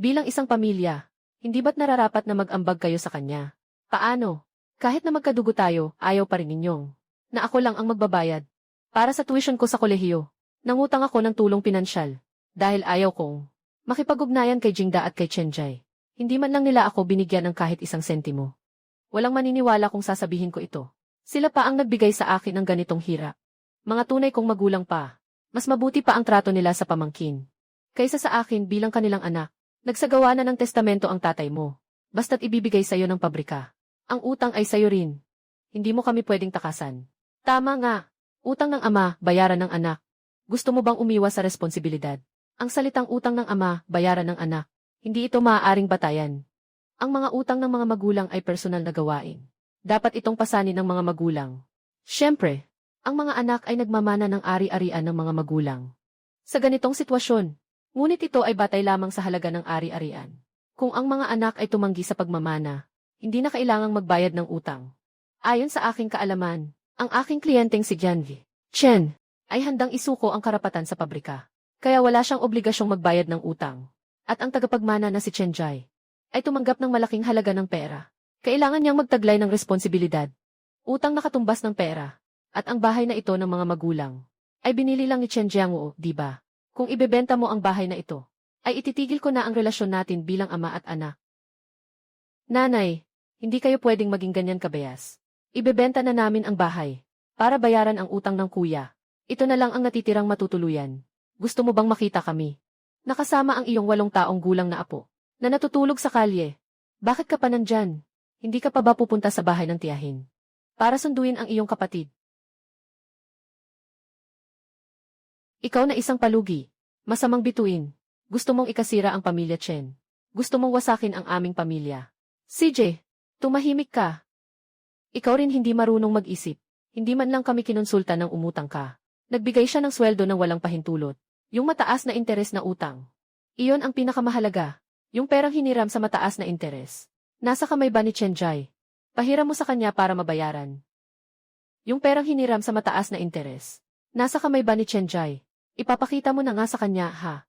Bilang isang pamilya, hindi ba't nararapat na mag-ambag kayo sa kanya? Paano? Kahit na magkadugo tayo, ayaw pa rin ninyong na ako lang ang magbabayad. Para sa tuition ko sa kolehiyo, nangutang ako ng tulong pinansyal. Dahil ayaw kong makipag-ugnayan kay Jingda at kay Chenjai. Hindi man lang nila ako binigyan ng kahit 1 sentimo. Walang maniniwala kung sasabihin ko ito. Sila pa ang nagbigay sa akin ng ganitong hirap. Mga tunay kong magulang pa. Mas mabuti pa ang trato nila sa pamangkin. Kaysa sa akin bilang kanilang anak. Nagsagawa na ng testamento ang tatay mo. Basta't ibibigay sa'yo ng pabrika. Ang utang ay sa'yo rin. Hindi mo kami pwedeng takasan. Tama nga. Utang ng ama, bayaran ng anak. Gusto mo bang umiwas sa responsibilidad? Ang salitang utang ng ama, bayaran ng anak. Hindi ito maaaring batayan. Ang mga utang ng mga magulang ay personal na gawain. Dapat itong pasanin ng mga magulang. Siyempre, ang mga anak ay nagmamana ng ari-arian ng mga magulang. Sa ganitong sitwasyon, ngunit ito ay batay lamang sa halaga ng ari-arian. Kung ang mga anak ay tumanggi sa pagmamana, hindi na kailangang magbayad ng utang. Ayon sa aking kaalaman, ang aking kliyenteng si Jianvi Chen ay handang isuko ang karapatan sa pabrika. Kaya wala siyang obligasyong magbayad ng utang. At ang tagapagmana na si Chen Jai ay tumanggap ng malaking halaga ng pera. Kailangan niyang magtaglay ng responsibilidad. Utang na katumbas ng pera. At ang bahay na ito ng mga magulang ay binili lang ni Chen Jiangwo, di ba? Kung ibebenta mo ang bahay na ito, ay ititigil ko na ang relasyon natin bilang ama at anak. Nanay, hindi kayo pwedeng maging ganyan kabayas. Ibebenta na namin ang bahay para bayaran ang utang ng kuya. Ito na lang ang natitirang matutuluyan. Gusto mo bang makita kami? Nakasama ang iyong 8 taong gulang na apo na natutulog sa kalye. Bakit ka pa nandyan? Hindi ka pa ba pupunta sa bahay ng tiyahin para sunduin ang iyong kapatid? Ikaw na isang palugi, masamang bituin. Gusto mong ikasira ang pamilya Chen. Gusto mong wasakin ang aming pamilya. CJ, tumahimik ka. Ikaw rin hindi marunong mag-isip. Hindi man lang kami kinonsulta ng umutang ka. Nagbigay siya ng sweldo na walang pahintulot. Yung mataas na interes na utang. Iyon ang pinakamahalaga. Yung perang hiniram sa mataas na interes. Nasa kamay ba ni Chen Jai? Pahiram mo sa kanya para mabayaran. Yung perang hiniram sa mataas na interes. Nasa kamay ba ni Chen Jai? Ipapakita mo na nga sa kanya, ha?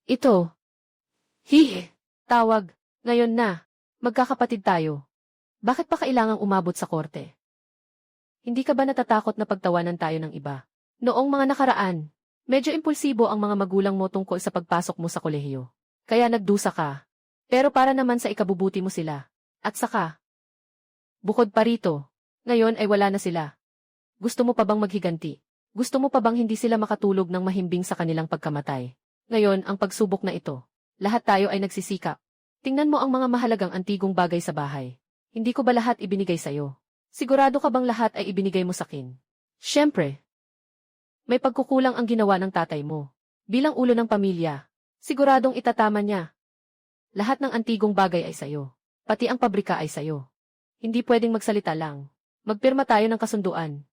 Ito. Hihi. Tawag. Ngayon na. Magkakapatid tayo. Bakit pa kailangang umabot sa korte? Hindi ka ba natatakot na pagtawanan tayo ng iba? Noong mga nakaraan, medyo impulsibo ang mga magulang mo tungkol sa pagpasok mo sa kolehiyo. Kaya nagdusa ka. Pero para naman sa ikabubuti mo sila. At saka, bukod pa rito, ngayon ay wala na sila. Gusto mo pa bang maghiganti? Gusto mo pa bang hindi sila makatulog ng mahimbing sa kanilang pagkamatay? Ngayon, ang pagsubok na ito. Lahat tayo ay nagsisikap. Tingnan mo ang mga mahalagang antigong bagay sa bahay. Hindi ko ba lahat ibinigay sa'yo? Sigurado ka bang lahat ay ibinigay mo sakin? Siyempre. May pagkukulang ang ginawa ng tatay mo. Bilang ulo ng pamilya, siguradong itatama niya. Lahat ng antigong bagay ay sa'yo. Pati ang pabrika ay sa'yo. Hindi pwedeng magsalita lang. Magpirma tayo ng kasunduan.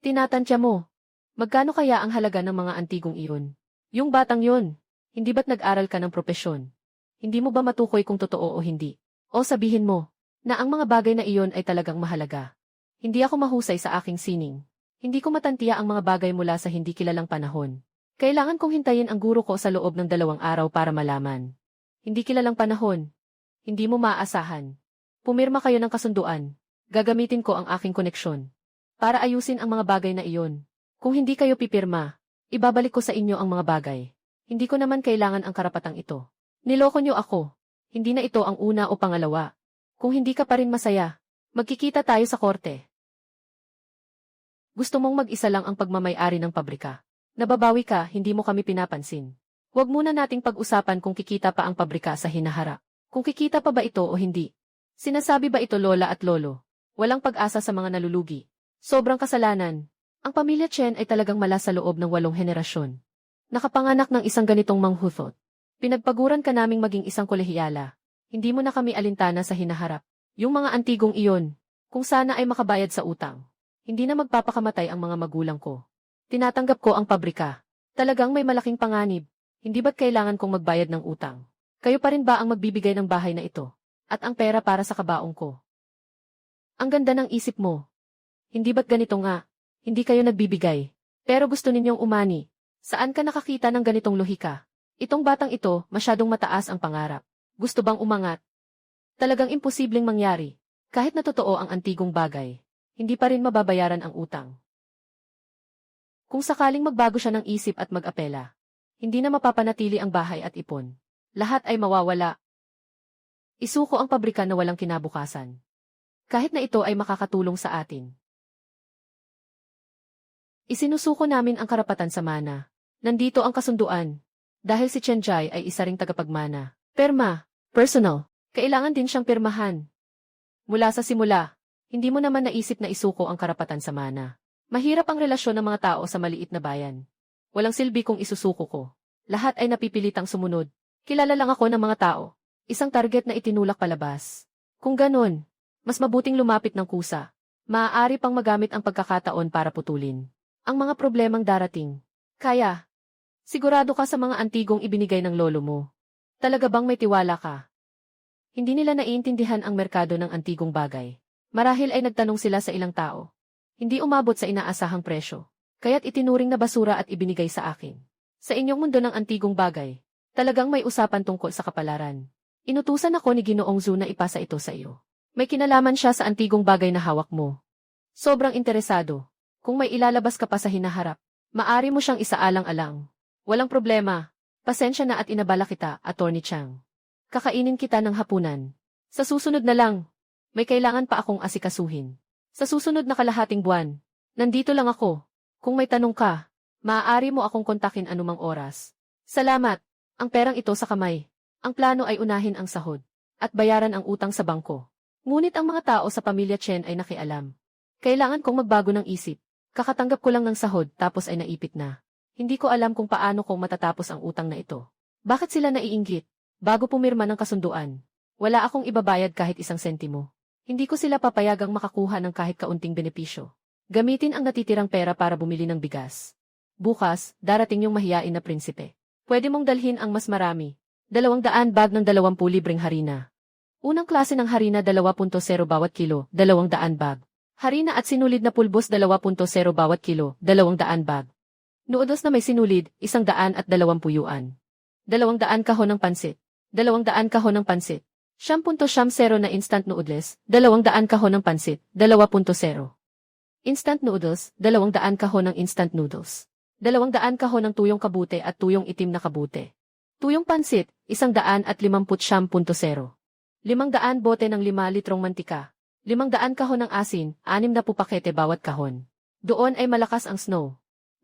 Tinatantya mo. Magkano kaya ang halaga ng mga antigong iyon? Yung batang yun, hindi ba't nag-aral ka ng propesyon? Hindi mo ba matukoy kung totoo o hindi? O sabihin mo, na ang mga bagay na iyon ay talagang mahalaga. Hindi ako mahusay sa aking sining. Hindi ko matantiya ang mga bagay mula sa hindi kilalang panahon. Kailangan kong hintayin ang guro ko sa loob ng 2 araw para malaman. Hindi kilalang panahon. Hindi mo maaasahan. Pumirma kayo ng kasunduan. Gagamitin ko ang aking koneksyon para ayusin ang mga bagay na iyon. Kung hindi kayo pipirma, ibabalik ko sa inyo ang mga bagay. Hindi ko naman kailangan ang karapatang ito. Niloko niyo ako. Hindi na ito ang una o pangalawa. Kung hindi ka pa rin masaya, magkikita tayo sa korte. Gusto mong mag-isa lang ang pagmamay-ari ng pabrika. Nababawi ka, hindi mo kami pinapansin. Huwag muna nating pag-usapan kung kikita pa ang pabrika sa hinaharap. Kung kikita pa ba ito o hindi. Sinasabi ba ito lola at lolo? Walang pag-asa sa mga nalulugi. Sobrang kasalanan. Ang pamilya Chen ay talagang mala sa loob ng 8 henerasyon. Nakapanganak ng isang ganitong manghuthot. Pinagpaguran ka naming maging isang kolehiyala. Hindi mo na kami alintana sa hinaharap. Yung mga antigong iyon, kung sana ay makabayad sa utang. Hindi na magpapakamatay ang mga magulang ko. Tinatanggap ko ang pabrika. Talagang may malaking panganib. Hindi ba't kailangan kong magbayad ng utang? Kayo pa rin ba ang magbibigay ng bahay na ito? At ang pera para sa kabaong ko? Ang ganda ng isip mo. Hindi ba't ganito nga? Hindi kayo nagbibigay. Pero gusto ninyong umani. Saan ka nakakita ng ganitong lohika? Itong batang ito, masyadong mataas ang pangarap. Gusto bang umangat? Talagang imposibleng mangyari. Kahit na totoo ang antigong bagay, hindi pa rin mababayaran ang utang. Kung sakaling magbago siya ng isip at mag-apela, hindi na mapapanatili ang bahay at ipon. Lahat ay mawawala. Isuko ang pabrika na walang kinabukasan. Kahit na ito ay makakatulong sa atin. Isinusuko namin ang karapatan sa mana. Nandito ang kasunduan. Dahil si Chen Jai ay isa ring tagapagmana. Perma, personal, kailangan din siyang pirmahan. Mula sa simula, hindi mo naman naisip na isuko ang karapatan sa mana. Mahirap ang relasyon ng mga tao sa maliit na bayan. Walang silbi kung isusuko ko. Lahat ay napipilitang sumunod. Kilala lang ako ng mga tao. Isang target na itinulak palabas. Kung ganon, mas mabuting lumapit ng kusa. Maaari pang magamit ang pagkakataon para putulin ang mga problemang darating. Kaya, sigurado ka sa mga antigong ibinigay ng lolo mo. Talaga bang may tiwala ka? Hindi nila naiintindihan ang merkado ng antigong bagay. Marahil ay nagtanong sila sa ilang tao. Hindi umabot sa inaasahang presyo. Kaya't itinuring na basura at ibinigay sa akin. Sa inyong mundo ng antigong bagay, talagang may usapan tungkol sa kapalaran. Inutusan ako ni Ginoong Zhu na ipasa ito sa iyo. May kinalaman siya sa antigong bagay na hawak mo. Sobrang interesado. Kung may ilalabas ka pa sa hinaharap, maari mo siyang isaalang-alang. Walang problema. Pasensya na at inabala kita, Attorney Chang. Kakainin kita ng hapunan. Sa susunod na lang, may kailangan pa akong asikasuhin. Sa susunod na kalahating buwan, nandito lang ako. Kung may tanong ka, maaari mo akong kontakin anumang oras. Salamat. Ang perang ito sa kamay. Ang plano ay unahin ang sahod at bayaran ang utang sa bangko. Ngunit ang mga tao sa pamilya Chen ay nakialam. Kailangan kong magbago ng isip. Kakatanggap ko lang ng sahod tapos ay naipit na. Hindi ko alam kung paano ko matatapos ang utang na ito. Bakit sila naiinggit? Bago pumirma ng kasunduan, wala akong ibabayad kahit isang sentimo. Hindi ko sila papayagang makakuha ng kahit kaunting benepisyo. Gamitin ang natitirang pera para bumili ng bigas. Bukas, darating yung mahiyain na prinsipe. Pwede mong dalhin ang mas marami. 200 bag ng 20 libreng harina. Unang klase ng harina 2.0 bawat kilo, 200 bag. Harina at sinulid na pulbos 2.0 bawat kilo, 200 bag. Noodles na may sinulid, 120 yuan. 200 kahon ng pansit. 200 kahon ng pansit. 10.0 na instant noodles, 200 kahon ng pansit, 2.0. Instant noodles, 200 kahon ng instant noodles. 200 kahon ng tuyong kabute at tuyong itim na kabute. Tuyong pansit, 150.0. 500 bote ng 5 litrong mantika. 500 kahon ng asin, 60 pakete bawat kahon. Doon ay malakas ang snow.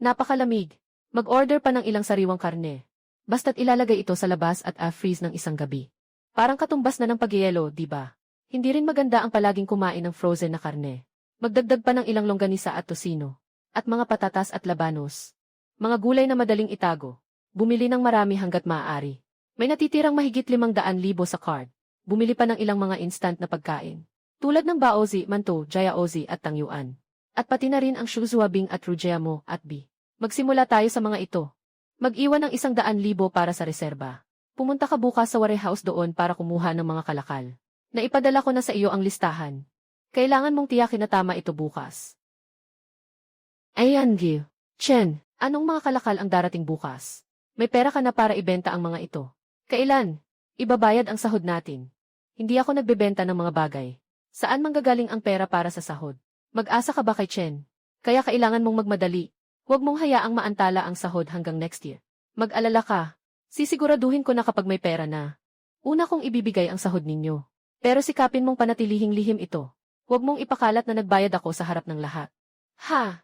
Napakalamig. Mag-order pa ng ilang sariwang karne. Basta't ilalagay ito sa labas at freeze ng isang gabi. Parang katumbas na ng pagyelo, di ba? Hindi rin maganda ang palaging kumain ng frozen na karne. Magdagdag pa ng ilang longganisa at tosino. At mga patatas at labanos. Mga gulay na madaling itago. Bumili ng marami hanggat maaari. May natitirang mahigit 500,000 sa card. Bumili pa ng ilang mga instant na pagkain. Tulad ng baozi, manto, jayaozi at tangyuan. At pati na rin ang shuzuabing at rujamo at bi. Magsimula tayo sa mga ito. Mag-iwan ng 100,000 para sa reserba. Pumunta ka bukas sa warehouse doon para kumuha ng mga kalakal. Naipadala ko na sa iyo ang listahan. Kailangan mong tiyakin na tama ito bukas. Ayan, Gil. Chen, anong mga kalakal ang darating bukas? May pera ka na para ibenta ang mga ito. Kailan? Ibabayad ang sahod natin. Hindi ako nagbebenta ng mga bagay. Saan manggagaling ang pera para sa sahod? Mag-asa ka ba kay Chen? Kaya kailangan mong magmadali. Huwag mong hayaang maantala ang sahod hanggang next year. Mag-alala ka. Sisiguraduhin ko na kapag may pera na. Una kong ibibigay ang sahod ninyo. Pero sikapin mong panatilihing lihim ito. Huwag mong ipakalat na nagbayad ako sa harap ng lahat. Ha!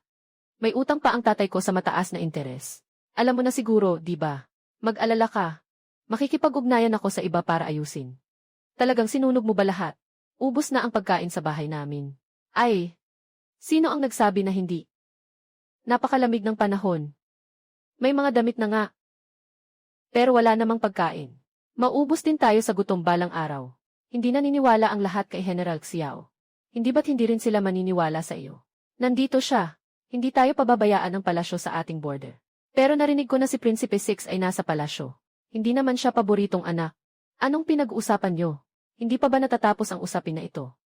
May utang pa ang tatay ko sa mataas na interes. Alam mo na siguro, di ba? Mag-alala ka. Makikipag-ugnayan ako sa iba para ayusin. Talagang sinunog mo ba lahat? Ubos na ang pagkain sa bahay namin. Ay! Sino ang nagsabi na hindi? Napakalamig ng panahon. May mga damit na nga. Pero wala namang pagkain. Maubos din tayo sa gutom balang araw. Hindi naniniwala ang lahat kay General Xiao. Hindi ba't hindi rin sila maniniwala sa iyo? Nandito siya. Hindi tayo pababayaan ng palasyo sa ating border. Pero narinig ko na si Prinsipe Six ay nasa palasyo. Hindi naman siya paboritong anak. Anong pinag-uusapan niyo? Hindi pa ba natatapos ang usapin na ito?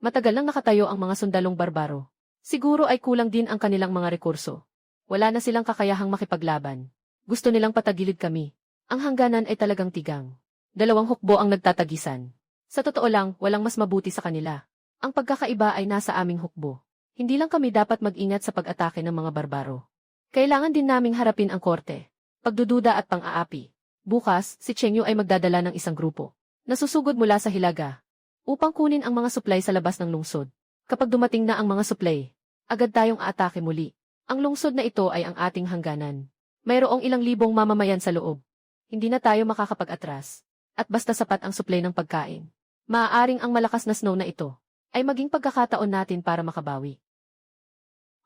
Matagal nang nakatayo ang mga sundalong barbaro. Siguro ay kulang din ang kanilang mga rekurso. Wala na silang kakayahang makipaglaban. Gusto nilang patagilid kami. Ang hangganan ay talagang tigang. 2 hukbo ang nagtatagisan. Sa totoo lang, walang mas mabuti sa kanila. Ang pagkakaiba ay nasa aming hukbo. Hindi lang kami dapat mag-ingat sa pag-atake ng mga barbaro. Kailangan din naming harapin ang korte. Pagdududa at pang-aapi. Bukas, si Cheng Yu ay magdadala ng isang grupo. Nasusugod mula sa Hilaga. Upang kunin ang mga suplay sa labas ng lungsod. Kapag dumating na ang mga suplay, agad tayong aatake muli. Ang lungsod na ito ay ang ating hangganan. Mayroong ilang libong mamamayan sa loob. Hindi na tayo makakapag-atras. At basta sapat ang suplay ng pagkain. Maaaring ang malakas na snow na ito ay maging pagkakataon natin para makabawi.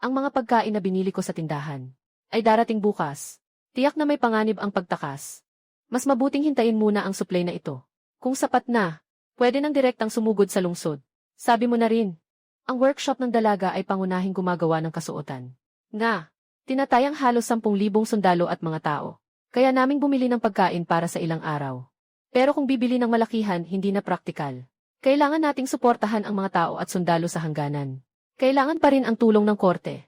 Ang mga pagkain na binili ko sa tindahan ay darating bukas. Tiyak na may panganib ang pagtakas. Mas mabuting hintayin muna ang suplay na ito. Kung sapat na, pwede nang direktang sumugod sa lungsod. Sabi mo na rin, ang workshop ng dalaga ay pangunahing gumagawa ng kasuotan. Nga, tinatayang halos 10,000 sundalo at mga tao. Kaya naming bumili ng pagkain para sa ilang araw. Pero kung bibili ng malakihan, hindi na praktikal. Kailangan nating suportahan ang mga tao at sundalo sa hangganan. Kailangan pa rin ang tulong ng korte.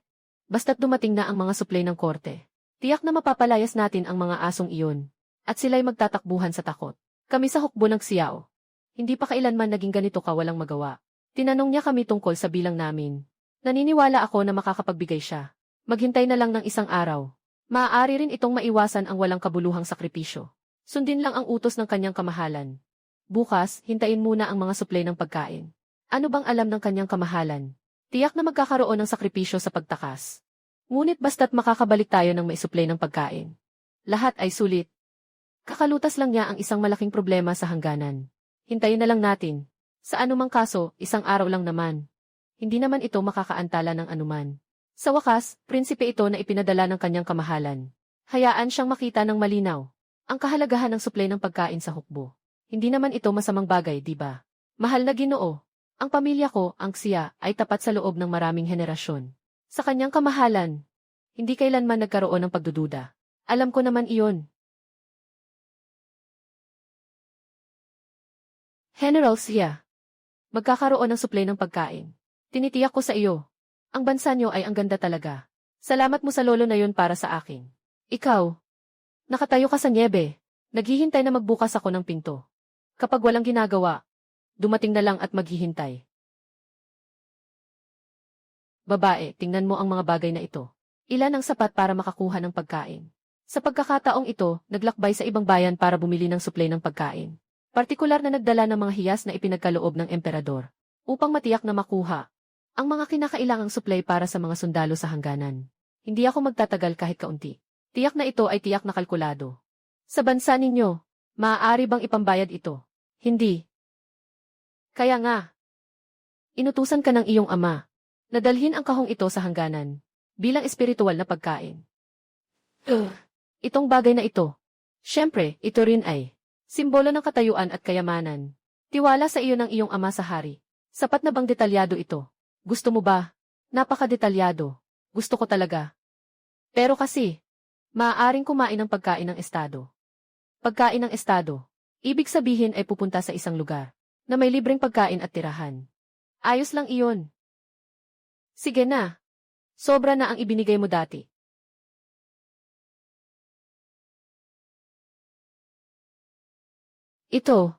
Basta't dumating na ang mga suplay ng korte. Tiyak na mapapalayas natin ang mga asong iyon. At sila'y magtatakbuhan sa takot. Kami sa hukbo ng Xiao. Hindi pa kailanman naging ganito ka walang magawa. Tinanong niya kami tungkol sa bilang namin. Naniniwala ako na makakapagbigay siya. Maghintay na lang ng isang araw. Maaari rin itong maiwasan ang walang kabuluhang sakripisyo. Sundin lang ang utos ng kanyang kamahalan. Bukas, hintayin muna ang mga suplay ng pagkain. Ano bang alam ng kanyang kamahalan? Tiyak na magkakaroon ng sakripisyo sa pagtakas. Ngunit basta't makakabalik tayo ng may suplay ng pagkain. Lahat ay sulit. Kakalutas lang niya ang isang malaking problema sa hangganan. Hintayin na lang natin. Sa anumang kaso, isang araw lang naman. Hindi naman ito makakaantala ng anuman. Sa wakas, prinsipe ito na ipinadala ng kanyang kamahalan. Hayaan siyang makita ng malinaw ang kahalagahan ng suplay ng pagkain sa hukbo. Hindi naman ito masamang bagay, di ba? Mahal na Ginoo, ang pamilya ko, ang Xia, ay tapat sa loob ng maraming henerasyon. Sa kanyang kamahalan, hindi kailanman nagkaroon ng pagdududa. Alam ko naman iyon. General Xia, magkakaroon ng suplay ng pagkain. Tinitiyak ko sa iyo. Ang bansa niyo ay ang ganda talaga. Salamat mo sa lolo na yun para sa akin. Ikaw, nakatayo ka sa niebe. Naghihintay na magbukas ako ng pinto. Kapag walang ginagawa, dumating na lang at maghihintay. Babae, tingnan mo ang mga bagay na ito. Ilan ang sapat para makakuha ng pagkain? Sa pagkakataong ito, naglakbay sa ibang bayan para bumili ng suplay ng pagkain. Partikular na nagdala ng mga hiyas na ipinagkaloob ng emperador, upang matiyak na makuha ang mga kinakailangang suplay para sa mga sundalo sa hangganan. Hindi ako magtatagal kahit kaunti. Tiyak na ito ay tiyak na kalkulado. Sa bansa ninyo, maaari bang ipambayad ito? Hindi. Kaya nga, inutusan ka ng iyong ama na dalhin ang kahong ito sa hangganan bilang espiritual na pagkain. Itong bagay na ito, syempre, ito rin ay simbolo ng katayuan at kayamanan. Tiwala sa iyo ng iyong ama sa hari. Sapat na bang detalyado ito? Gusto mo ba? Napaka-detalyado. Gusto ko talaga. Pero kasi, maaaring kumain ng pagkain ng estado. Pagkain ng estado, ibig sabihin ay pupunta sa isang lugar na may libreng pagkain at tirahan. Ayos lang iyon. Sige na. Sobra na ang ibinigay mo dati. Ito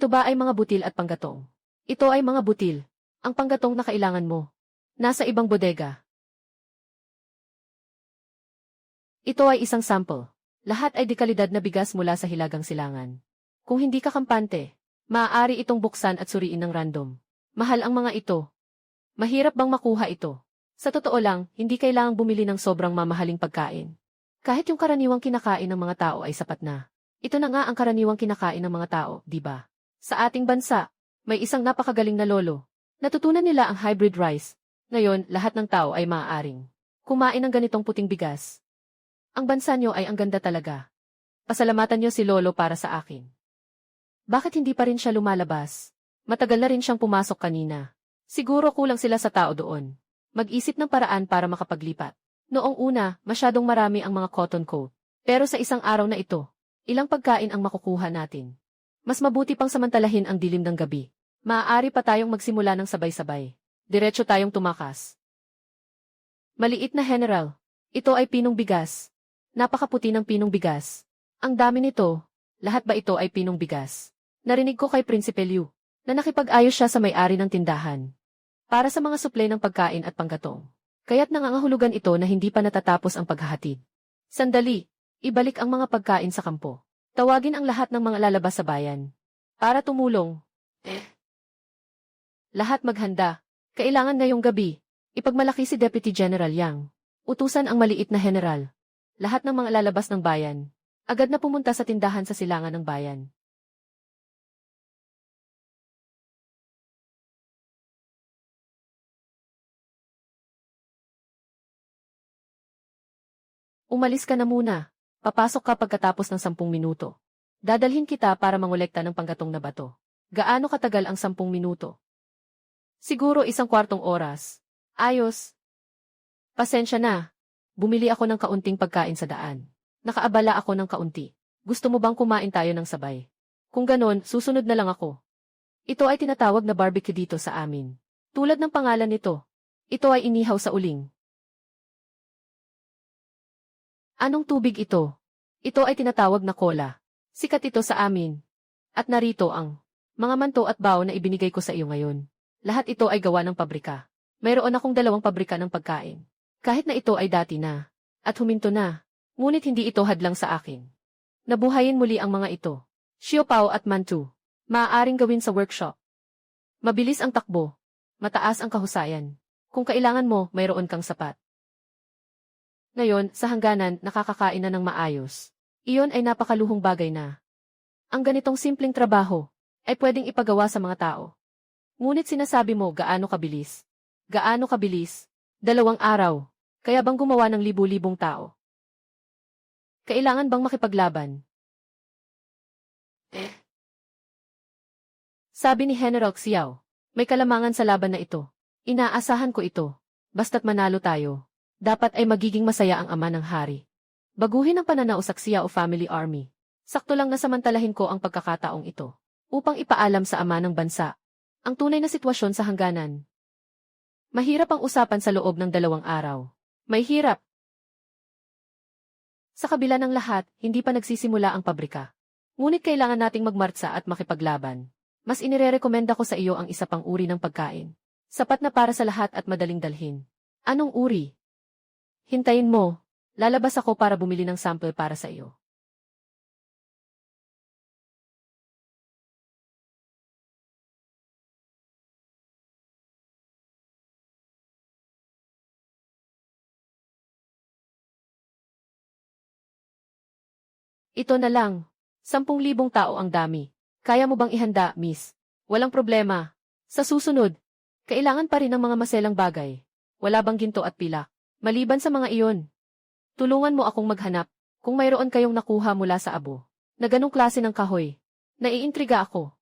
ba ay mga butil at panggatong? Ito ay mga butil. Ang panggatong na kailangan mo. Nasa ibang bodega. Ito ay isang sample. Lahat ay dekalidad na bigas mula sa Hilagang Silangan. Kung hindi ka kampante, maaari itong buksan at suriin ng random. Mahal ang mga ito. Mahirap bang makuha ito? Sa totoo lang, hindi kailangang bumili ng sobrang mamahaling pagkain. Kahit yung karaniwang kinakain ng mga tao ay sapat na. Ito na nga ang karaniwang kinakain ng mga tao, di ba? Sa ating bansa, may isang napakagaling na lolo. Natutunan nila ang hybrid rice. Ngayon, lahat ng tao ay maaaring kumain ng ganitong puting bigas. Ang bansa nyo ay ang ganda talaga. Pasalamatan nyo si lolo para sa akin. Bakit hindi pa rin siya lumalabas? Matagal na rin siyang pumasok kanina. Siguro kulang sila sa tao doon. Mag-isip ng paraan para makapaglipat. Noong una, masyadong marami ang mga cotton coat. Pero sa isang araw na ito, ilang pagkain ang makukuha natin. Mas mabuti pang samantalahin ang dilim ng gabi. Maaari pa tayong magsimula ng sabay-sabay. Diretso tayong tumakas. Maliit na general. Ito ay pinong bigas. Napakaputi ng pinong bigas. Ang dami nito. Lahat ba ito ay pinong bigas? Narinig ko kay Prinsipe Liu na nakipag-ayos siya sa may-ari ng tindahan para sa mga suplay ng pagkain at panggatong. Kaya't nangangahulugan ito na hindi pa natatapos ang paghahatid. Sandali, ibalik ang mga pagkain sa kampo. Tawagin ang lahat ng mga lalabas sa bayan para tumulong. Lahat maghanda. Kailangan ngayong gabi. Ipagmalaki si Deputy General Yang. Utusan ang maliit na general. Lahat ng mga lalabas ng bayan. Agad na pumunta sa tindahan sa silangan ng bayan. Umalis ka na muna. Papasok ka pagkatapos ng 10 minuto. Dadalhin kita para mangolekta ng panggatong na bato. Gaano katagal ang 10 minuto? Siguro 1/4 oras. Ayos. Pasensya na. Bumili ako ng kaunting pagkain sa daan. Nakaabala ako ng kaunti. Gusto mo bang kumain tayo ng sabay? Kung ganon, susunod na lang ako. Ito ay tinatawag na barbecue dito sa amin. Tulad ng pangalan nito. Ito ay inihaw sa uling. Anong tubig ito? Ito ay tinatawag na cola. Sikat ito sa amin. At narito ang mga manto at bao na ibinigay ko sa iyo ngayon. Lahat ito ay gawa ng pabrika. Mayroon akong 2 pabrika ng pagkain. Kahit na ito ay dati na, at huminto na, ngunit hindi ito hadlang sa akin. Nabuhayin muli ang mga ito. Siopaw at mantu. Maaaring gawin sa workshop. Mabilis ang takbo. Mataas ang kahusayan. Kung kailangan mo, mayroon kang sapat. Ngayon, sa hangganan, nakakakain na ng maayos. Iyon ay napakaluhong bagay na. Ang ganitong simpleng trabaho ay pwedeng ipagawa sa mga tao. Ngunit sinasabi mo gaano kabilis. Gaano kabilis? 2 araw. Kaya bang gumawa ng libu-libong tao? Kailangan bang makipaglaban? Sabi ni General Xiao, may kalamangan sa laban na ito. Inaasahan ko ito. Basta't manalo tayo. Dapat ay magiging masaya ang ama ng hari. Baguhin ang pananaw sa Xiao Family Army. Sakto lang na samantalahin ko ang pagkakataong ito upang ipaalam sa ama ng bansa ang tunay na sitwasyon sa hangganan. Mahirap ang usapan sa loob ng 2 araw. May hirap. Sa kabila ng lahat, hindi pa nagsisimula ang pabrika. Ngunit kailangan nating magmartsa at makipaglaban. Mas inirerekomenda ko sa iyo ang isa pang uri ng pagkain. Sapat na para sa lahat at madaling dalhin. Anong uri? Hintayin mo. Lalabas ako para bumili ng sample para sa iyo. Ito na lang. 10,000 tao ang dami. Kaya mo bang ihanda, miss? Walang problema. Sa susunod, kailangan pa rin ng mga maselang bagay. Wala bang ginto at pilak? Maliban sa mga iyon. Tulungan mo akong maghanap kung mayroon kayong nakuha mula sa abo. Na ganong klase ng kahoy. Naiintriga ako.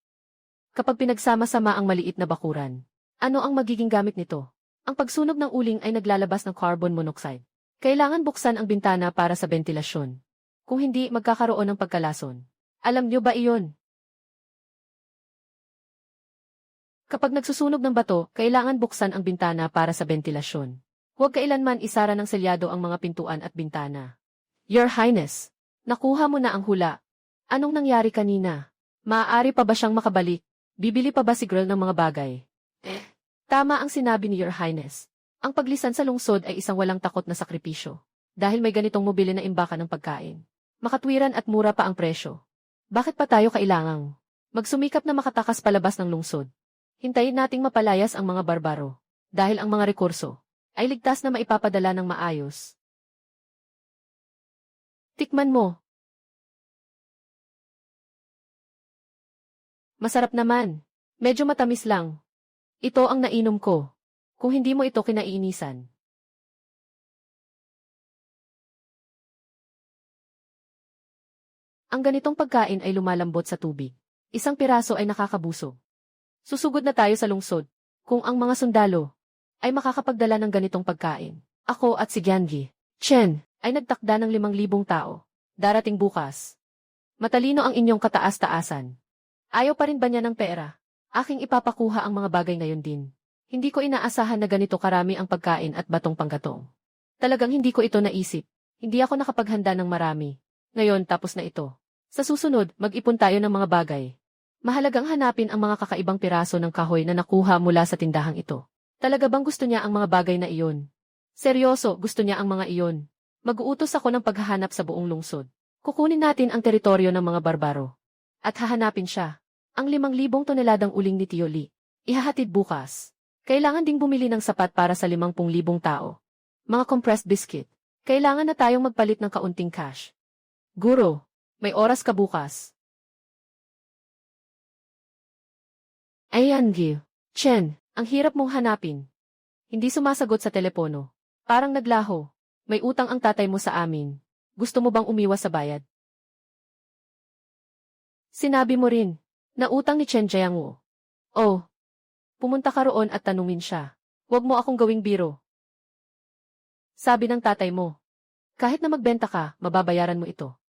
Kapag pinagsama-sama ang maliit na bakuran, ano ang magiging gamit nito? Ang pagsunog ng uling ay naglalabas ng carbon monoxide. Kailangan buksan ang bintana para sa bentilasyon. Kung hindi, magkakaroon ng pagkalason. Alam niyo ba iyon? Kapag nagsusunog ng bato, kailangan buksan ang bintana para sa bentilasyon. Huwag kailanman isara ng selyado ang mga pintuan at bintana. Your Highness, nakuha mo na ang hula. Anong nangyari kanina? Maaari pa ba siyang makabalik? Bibili pa ba si girl ng mga bagay? Tama ang sinabi ni Your Highness. Ang paglisan sa lungsod ay isang walang takot na sakripisyo. Dahil may ganitong mobile na imbakan ng pagkain. Makatwiran at mura pa ang presyo. Bakit pa tayo kailangang magsumikap na makatakas palabas ng lungsod? Hintayin nating mapalayas ang mga barbaro. Dahil ang mga rekurso ay ligtas na maipapadala ng maayos. Tikman mo. Masarap naman. Medyo matamis lang. Ito ang nainom ko. Kung hindi mo ito kinaiinisan. Ang ganitong pagkain ay lumalambot sa tubig. Isang piraso ay nakakabusog. Susugod na tayo sa lungsod. Kung ang mga sundalo ay makakapagdala ng ganitong pagkain. Ako at si Gyangi, Chen, ay nagtakda ng 5,000 tao. Darating bukas. Matalino ang inyong kataas-taasan. Ayaw pa rin ba niya ng pera? Aking ipapakuha ang mga bagay ngayon din. Hindi ko inaasahan na ganito karami ang pagkain at batong panggatong. Talagang hindi ko ito naisip. Hindi ako nakapaghanda ng marami. Ngayon tapos na ito. Sa susunod, mag-ipon tayo ng mga bagay. Mahalagang hanapin ang mga kakaibang piraso ng kahoy na nakuha mula sa tindahang ito. Talaga bang gusto niya ang mga bagay na iyon? Seryoso, gusto niya ang mga iyon. Mag-uutos ako ng paghahanap sa buong lungsod. Kukunin natin ang teritoryo ng mga barbaro. At hahanapin siya. Ang 5,000 toneladang uling ni Tio Lee. Ihahatid bukas. Kailangan ding bumili ng sapat para sa 50,000 tao. Mga compressed biscuit. Kailangan na tayong magpalit ng kaunting cash. Guro, may oras ka bukas. Ayan, Gil. Chen, ang hirap mong hanapin. Hindi sumasagot sa telepono. Parang naglaho. May utang ang tatay mo sa amin. Gusto mo bang umiwas sa bayad? Sinabi mo rin, na utang ni Chen Jiangwo. Oh, pumunta ka roon at tanungin siya. Huwag mo akong gawing biro. Sabi ng tatay mo, kahit na magbenta ka, mababayaran mo ito.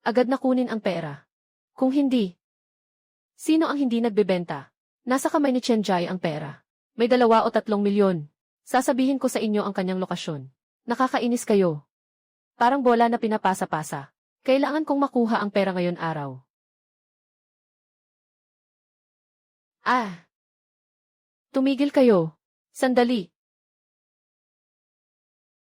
Agad na kunin ang pera. Kung hindi, sino ang hindi nagbebenta? Nasa kamay ni Chen Jai ang pera. May 2 o 3 milyon. Sasabihin ko sa inyo ang kanyang lokasyon. Nakakainis kayo. Parang bola na pinapasa-pasa. Kailangan kong makuha ang pera ngayon araw. Tumigil kayo. Sandali.